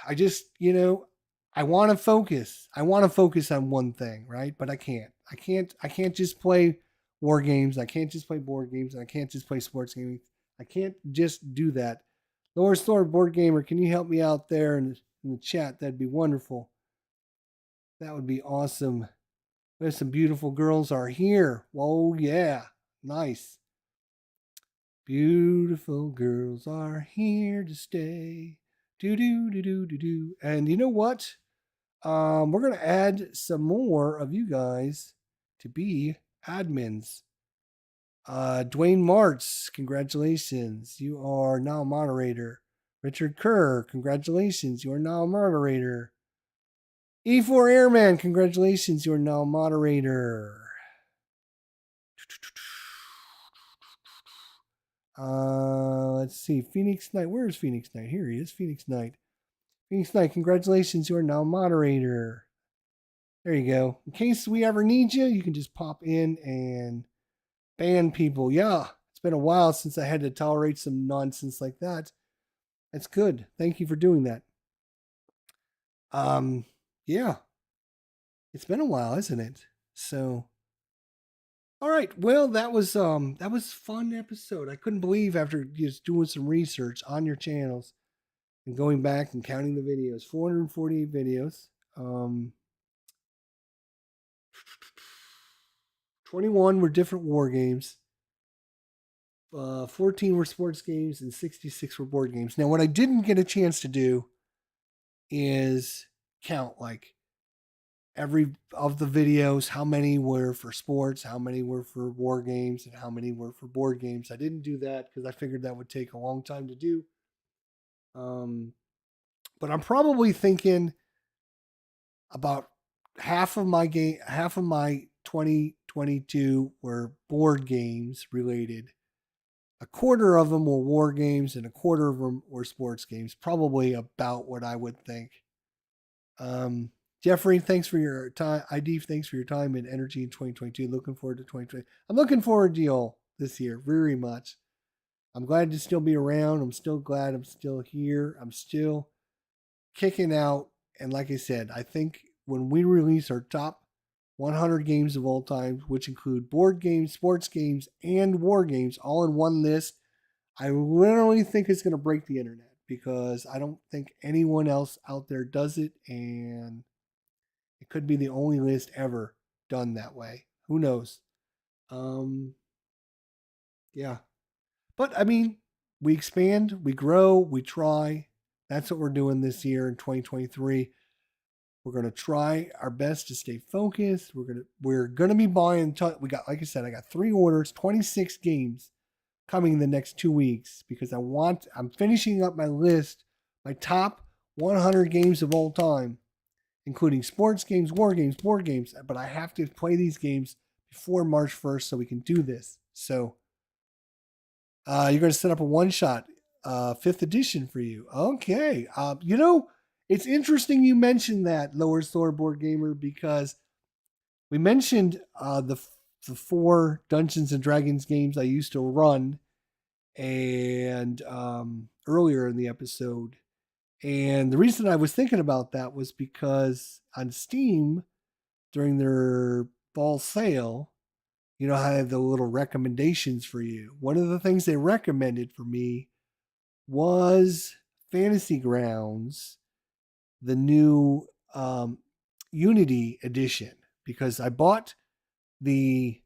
S1: I just, I want to focus. I want to focus on one thing, right? But I can't. I can't just play war games. I can't just play board games. And I can't just play sports games. I can't just do that. Lower Store Board Gamer, can you help me out there in the chat? That'd be wonderful. That would be awesome. There's some beautiful girls are here. Whoa, yeah. Nice. Beautiful girls are here to stay. Do do do do do do. And you know what? We're gonna add some more of you guys to be admins. Dwayne Martz, congratulations. You are now a moderator. Richard Kerr, congratulations. You are now a moderator. E4 Airman, congratulations. You are now a moderator. Let's see. Phoenix Knight. Where is Phoenix Knight? Here he is. Phoenix Knight. Phoenix Knight, congratulations. You are now a moderator. There you go. In case we ever need you, you can just pop in and ban people. Yeah, it's been a while since I had to tolerate some nonsense like that. That's good. Thank you for doing that. Yeah. It's been a while, isn't it? So, all right. Well, that was fun episode. I couldn't believe, after just doing some research on your channels and going back and counting the videos, 448 videos. 21 were different war games. 14 were sports games, and 66 were board games. Now, what I didn't get a chance to do is count, like, every of the videos, how many were for sports, how many were for war games, and how many were for board games. I didn't do that because I figured that would take a long time to do. But I'm probably thinking about half of my 2022 were board games related. A quarter of them were war games and a quarter of them were sports games. Probably about what I would think. Jeffrey, thanks for your time. ID, thanks for your time and energy in 2022. Looking forward to 2020. I'm looking forward to y'all this year very much. I'm glad to still be around. I'm still glad I'm still here. I'm still kicking out. And like I said, I think when we release our top 100 games of all time, which include board games, sports games, and war games, all in one list, I literally think it's going to break the internet because I don't think anyone else out there does it. And it could be the only list ever done that way. Who knows? Yeah. But I mean, we expand, we grow, we try. That's what we're doing this year in 2023. We're gonna try our best to stay focused. We're gonna be buying. We got, like I said, I got 3 orders, 26 games coming in the next 2 weeks because I'm finishing up my list, my top 100 games of all time, including sports games, war games, board games. But I have to play these games before March 1st so we can do this. So you're going to set up a one shot, 5th edition for you. Okay. It's interesting you mentioned that, Lower Thor Board Gamer, because we mentioned the 4 Dungeons and Dragons games I used to run and earlier in the episode. And the reason I was thinking about that was because on Steam, during their fall sale, you know how I have the little recommendations for you. One of the things they recommended for me was Fantasy Grounds, the new Unity edition, because I bought the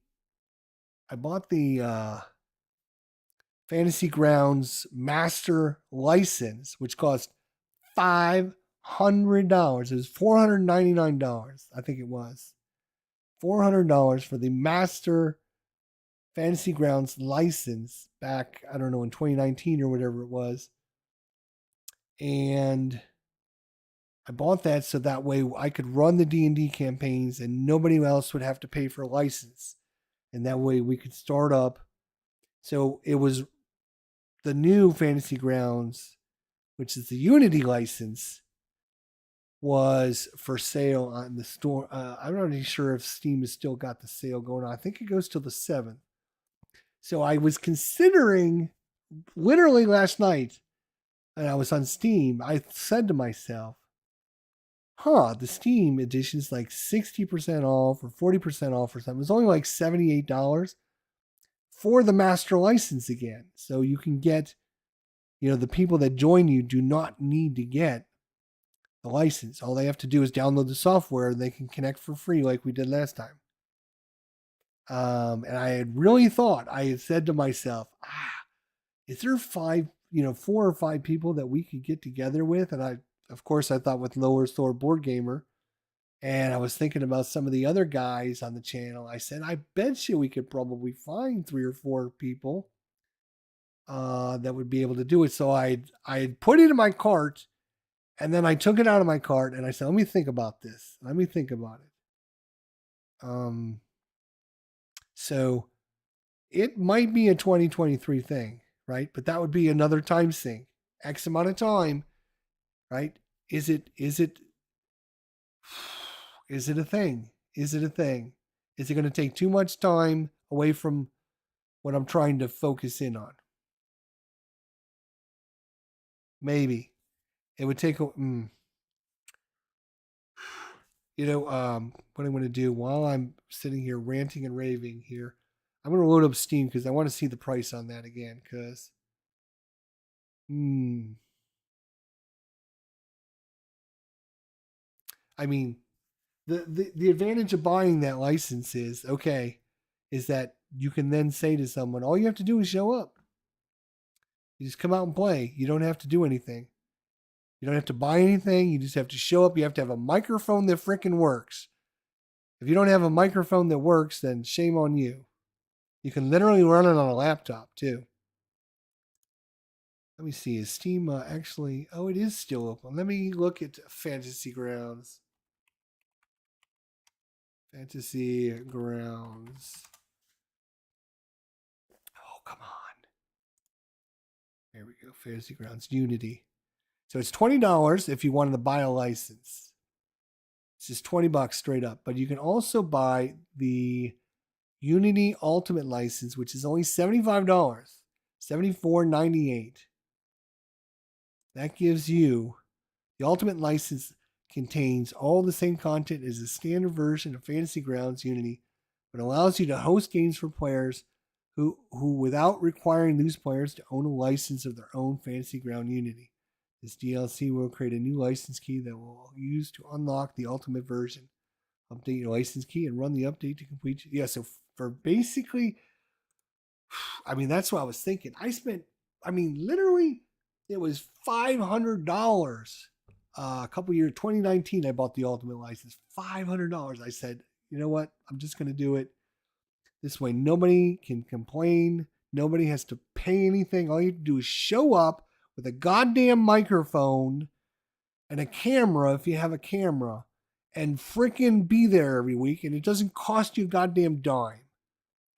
S1: Fantasy Grounds Master license, which cost $500. It was $499, I think it was. $400 for the Master Fantasy Grounds license back, I don't know, in 2019 or whatever it was. And I bought that so that way I could run the D&D campaigns and nobody else would have to pay for a license. And that way we could start up. So it was the new Fantasy Grounds, which is the Unity license, was for sale on the store. I'm not even sure if Steam has still got the sale going on. I think it goes till the 7th. So I was considering, literally last night, and I was on Steam, I said to myself, the Steam edition is like 60% off or 40% off or something. It's only like $78 for the master license again. So you can get, the people that join you do not need to get the license. All they have to do is download the software and they can connect for free like we did last time. And I had really thought, I had said to myself, is there 4 or 5 people that we could get together with? And I thought with Lower Thor Board Gamer. And I was thinking about some of the other guys on the channel. I said, I bet you we could probably find 3 or 4 people that would be able to do it. So I had put it in my cart, and then I took it out of my cart, and I said, let me think about this. Let me think about it. So it might be a 2023 thing, right? But that would be another time sink. X amount of time, right? Is it a thing? Is it a thing? Is it going to take too much time away from what I'm trying to focus in on? Maybe. It would take what I'm going to do while I'm sitting here ranting and raving here, I'm going to load up Steam because I want to see the price on that again. Because, I mean, the advantage of buying that license is that you can then say to someone, all you have to do is show up. You just come out and play. You don't have to do anything. You don't have to buy anything. You just have to show up. You have to have a microphone that frickin' works. If you don't have a microphone that works, then shame on you. You can literally run it on a laptop too. Let me see. Is Steam actually? Oh, it is still open. Let me look at Fantasy Grounds. Fantasy Grounds. Oh, come on. There we go. Fantasy Grounds Unity. So it's $20 if you wanted to buy a license. It's just $20 straight up. But you can also buy the Unity Ultimate license, which is only $75, $74.98. That gives you the Ultimate license. Contains all the same content as the standard version of Fantasy Grounds Unity, but allows you to host games for players who without requiring these players to own a license of their own Fantasy Ground Unity. This DLC will create a new license key that will use to unlock the Ultimate version. Update your license key and run the update to complete. Yeah, so for basically, I mean, that's what I was thinking. Literally, it was $500 a couple years, 2019, I bought the Ultimate license, $500. I said, you know what? I'm just going to do it. This way, nobody can complain. Nobody has to pay anything. All you have to do is show up with a goddamn microphone and a camera, if you have a camera, and freaking be there every week. And it doesn't cost you a goddamn dime.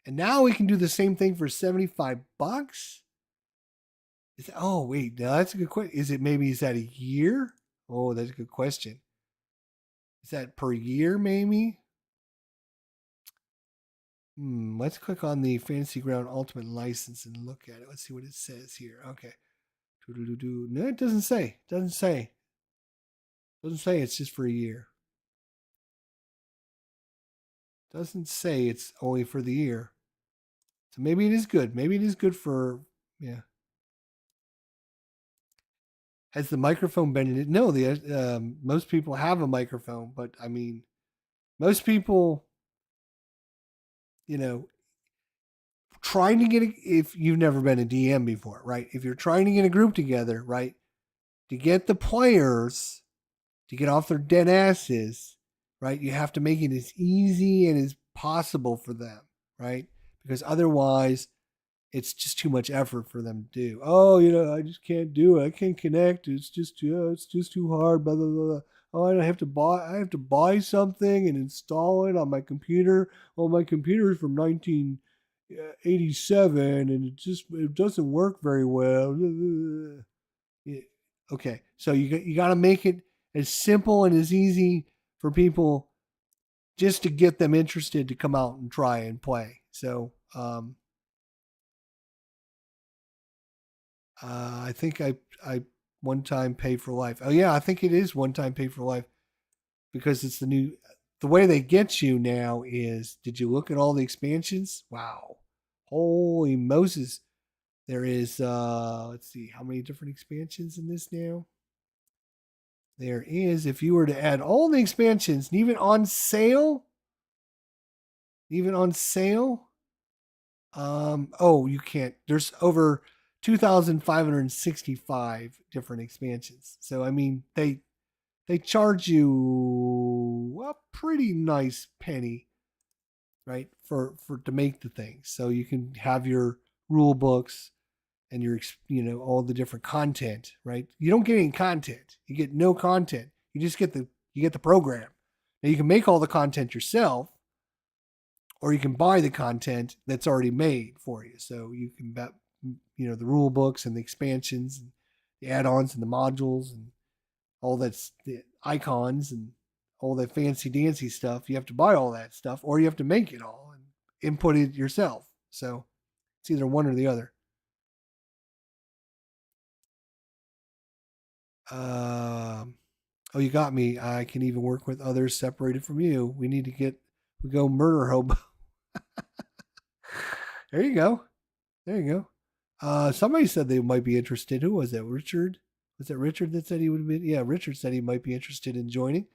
S1: And now we can do the same thing for $75. Oh, wait, now that's a good question. Is that a year? Oh, that's a good question. Is that per year, maybe? Let's click on the Fantasy Ground Ultimate license and look at it. Let's see what it says here. Okay. No, it doesn't say. Doesn't say. It's just for a year. Doesn't say it's only for the year. So maybe it is good. Maybe it is good for, yeah. Has the microphone been in it? No, most people have a microphone, but I mean, most people, trying to if you've never been a DM before, right? If you're trying to get a group together, right, to get the players to get off their dead asses, right, you have to make it as easy and as possible for them, right? Because otherwise, it's just too much effort for them to do. Oh, I just can't do it. I can't connect. It's just too hard. Blah blah blah. Oh, I have to buy something and install it on my computer. Oh, my computer is from 1987 and it doesn't work very well. Okay, so you got to make it as simple and as easy for people just to get them interested to come out and try and play. So I think I one time pay for life. Oh yeah, I think it is one time pay for life because it's the way they get you now is, did you look at all the expansions? Wow. Holy Moses. There is let's see how many different expansions in this now. There is, if you were to add all the expansions, and even on sale, you can't. There's over 2,565 different expansions. So I mean, they charge you a pretty nice penny, right, for to make the thing. So you can have your rule books and your all the different content, right? You don't get any content. You get no content. You just get the program. Now you can make all the content yourself, or you can buy the content that's already made for you. So you can bet, the rule books and the expansions and the add-ons and the modules and all that's the icons and all that fancy dancy stuff. You have to buy all that stuff, or you have to make it all and input it yourself. So it's either one or the other. Oh, you got me. I can even work with others separated from you. We go murder hobo. There you go. Somebody said they might be interested. Who was that? Richard? Was it Richard that said he would be? Yeah, Richard said he might be interested in joining.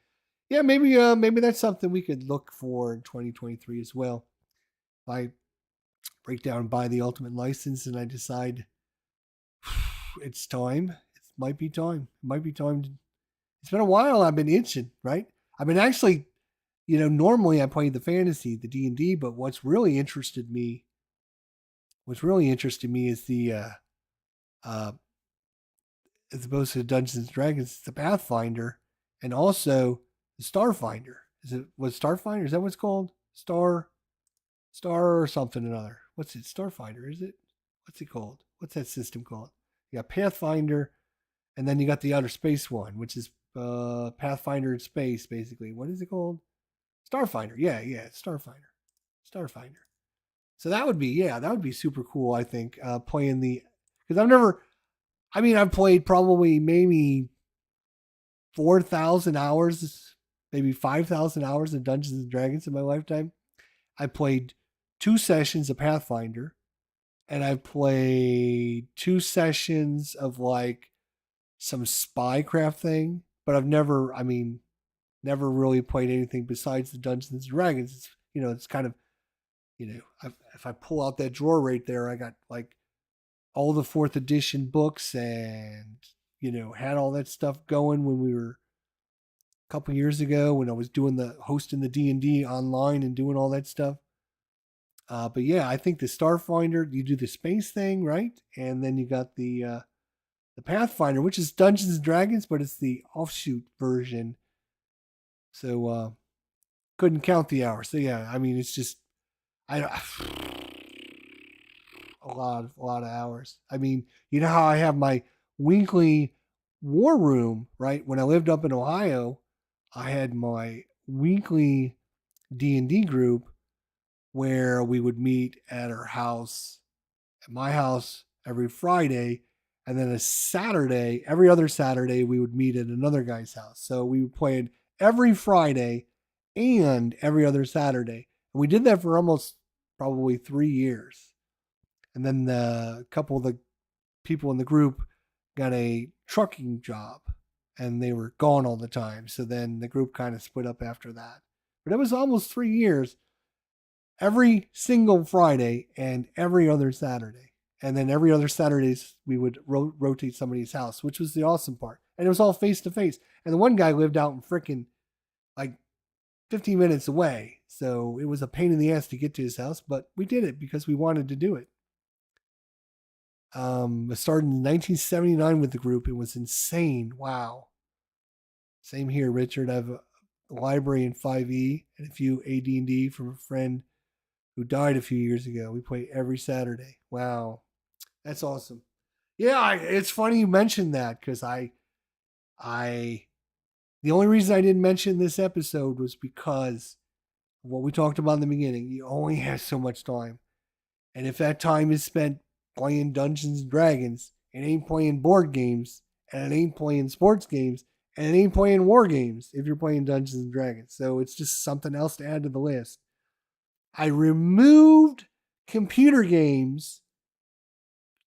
S1: Yeah, maybe that's something we could look for in 2023 as well. If I break down and buy the Ultimate license and I decide it's time, it might be time. It's been a while. I've been itching, right? I've been actually, normally I play the fantasy, the D&D, but what's really interested me is the as opposed to Dungeons and Dragons, the Pathfinder and also the Starfinder Was Starfinder? Is that what it's called? Star or something another. What's it? Starfinder, is it? What's it called? What's that system called? You got Pathfinder, and then you got the outer space one, which is Pathfinder in space, basically. What is it called? Starfinder. Yeah, it's Starfinder. Starfinder. So that would be super cool. I think playing the because I've never. I mean, I've played probably maybe 4,000 hours, maybe 5,000 hours of Dungeons and Dragons in my lifetime. I played 2 sessions of Pathfinder, and I played 2 sessions of like some spycraft thing, but I've never, I mean, never really played anything besides the Dungeons and Dragons. It's, it's kind of, if I pull out that drawer right there, I got like all the fourth edition books and, had all that stuff going when we were a couple years ago when I was hosting the D&D online and doing all that stuff. But yeah, I think the Starfinder, you do the space thing, right? And then you got the Pathfinder, which is Dungeons and Dragons, but it's the offshoot version. So couldn't count the hours. So yeah, I mean, it's just I a lot of hours. I mean, you know how I have my weekly war room, right? When I lived up in Ohio, I had my weekly D&D group where we would meet at our house, at my house every Friday, and then every other Saturday, we would meet at another guy's house. So we played every Friday and every other Saturday. And we did that for almost probably 3 years. And then a couple of the people in the group got a trucking job and they were gone all the time. So then the group kind of split up after that. But it was almost 3 years, every single Friday and every other Saturday. And then every other Saturdays, we would rotate somebody's house, which was the awesome part. And it was all face to face. And the one guy lived out in freaking like 15 minutes away. So it was a pain in the ass to get to his house, but we did it because we wanted to do it. I started in 1979 with the group. It was insane. Wow. Same here, Richard. I have a library in 5e and a few AD&D from a friend who died a few years ago. We play every Saturday. Wow. That's awesome. Yeah, it's funny you mentioned that because the only reason I didn't mention this episode was because of what we talked about in the beginning. You only have so much time. And if that time is spent playing Dungeons and Dragons, it ain't playing board games, and it ain't playing sports games, and it ain't playing war games if you're playing Dungeons and Dragons. So it's just something else to add to the list. I removed computer games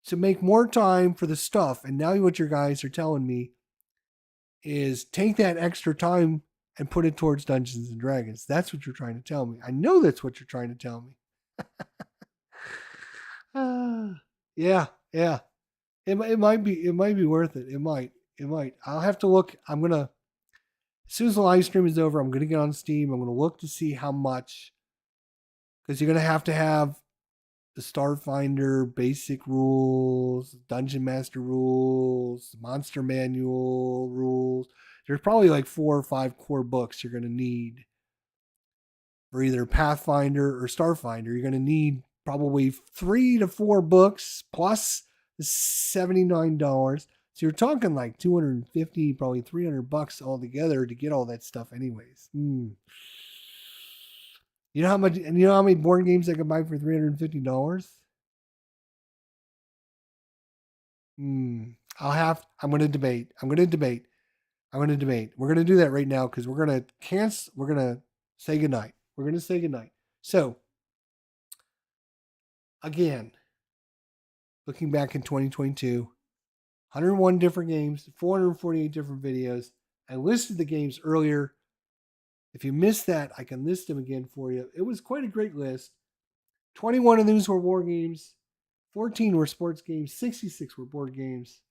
S1: to make more time for the stuff. And now what your guys are telling me is take that extra time and put it towards Dungeons and Dragons. That's what you're trying to tell me. I know that's what you're trying to tell me. Yeah. It might be worth it. It might. I'll have to look. As soon as the live stream is over, I'm gonna get on Steam. I'm gonna look to see how much, because you're gonna have to have the Starfinder basic rules, Dungeon Master rules, Monster Manual rules. There's probably like 4 or 5 core books you're gonna need for either Pathfinder or Starfinder. You're gonna need probably 3 to 4 books plus the $79. So you're talking like 250, probably $300 altogether to get all that stuff anyways. You know how much, and you know how many board games I can buy for $350? I'm going to debate. We're going to do that right now because we're going to cancel. We're going to say goodnight. So, again, looking back in 2022, 101 different games, 448 different videos. I listed the games earlier. If you missed that, I can list them again for you. It was quite a great list. 21 of those were war games. 14 were sports games. 66 were board games.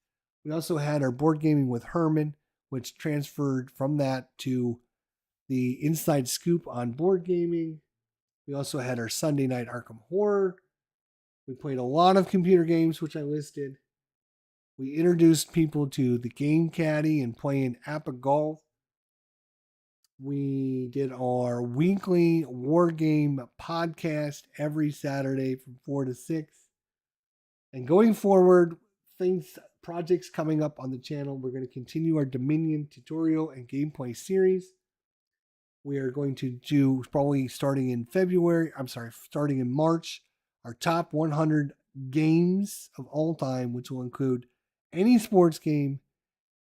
S1: We also had our board gaming with Herman, which transferred from that to the Inside Scoop on board gaming. We also had our Sunday night Arkham Horror. We played a lot of computer games, which I listed. We introduced people to the Game Caddy and playing Appa Golf. We did our weekly war game podcast every Saturday from 4 to 6. And going forward, projects coming up on the channel, we're going to continue our Dominion tutorial and gameplay series. We are going to do, probably starting in March, our top 100 games of all time, which will include any sports game,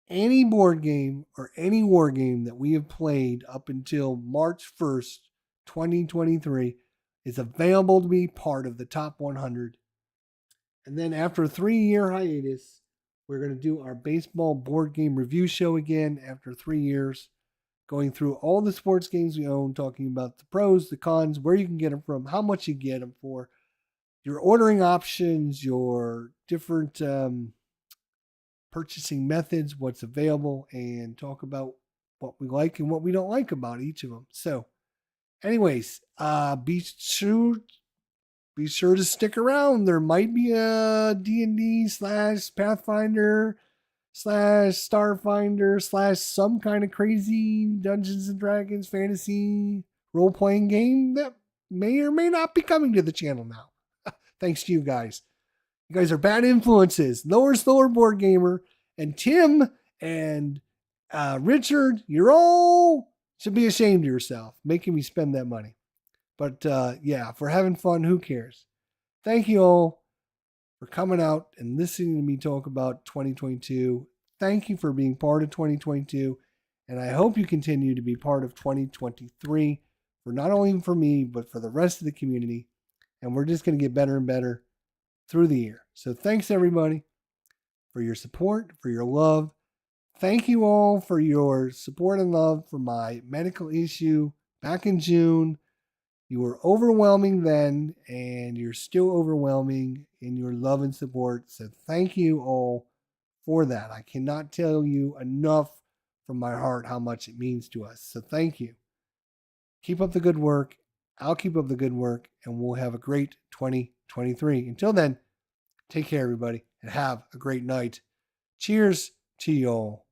S1: any board game, or any war game that we have played up until March 1st, 2023 is available to be part of the top 100. And then after a 3-year hiatus, we're going to do our baseball board game review show again after 3 years, going through all the sports games we own, talking about the pros, the cons, where you can get them from, how much you get them for, your ordering options, your different purchasing methods, what's available, and talk about what we like and what we don't like about each of them. So, anyways, be sure to stick around. There might be a D&D / Pathfinder / Starfinder / some kind of crazy Dungeons and Dragons fantasy role-playing game that may or may not be coming to the channel now. Thanks to you guys. You guys are bad influences. Lower Slower Board Gamer and Tim and Richard, you're all should be ashamed of yourself, making me spend that money. But yeah, if we're having fun, who cares? Thank you all for coming out and listening to me talk about 2022. Thank you for being part of 2022. And I hope you continue to be part of 2023 for not only for me, but for the rest of the community. And we're just going to get better and better through the year. So thanks everybody for your support, for your love. Thank you all for your support and love for my medical issue back in June. You were overwhelming then, and you're still overwhelming in your love and support. So thank you all for that. I cannot tell you enough from my heart how much it means to us. So thank you. Keep up the good work. I'll keep up the good work, and we'll have a great 2023. Until then, take care, everybody, and have a great night. Cheers to you all.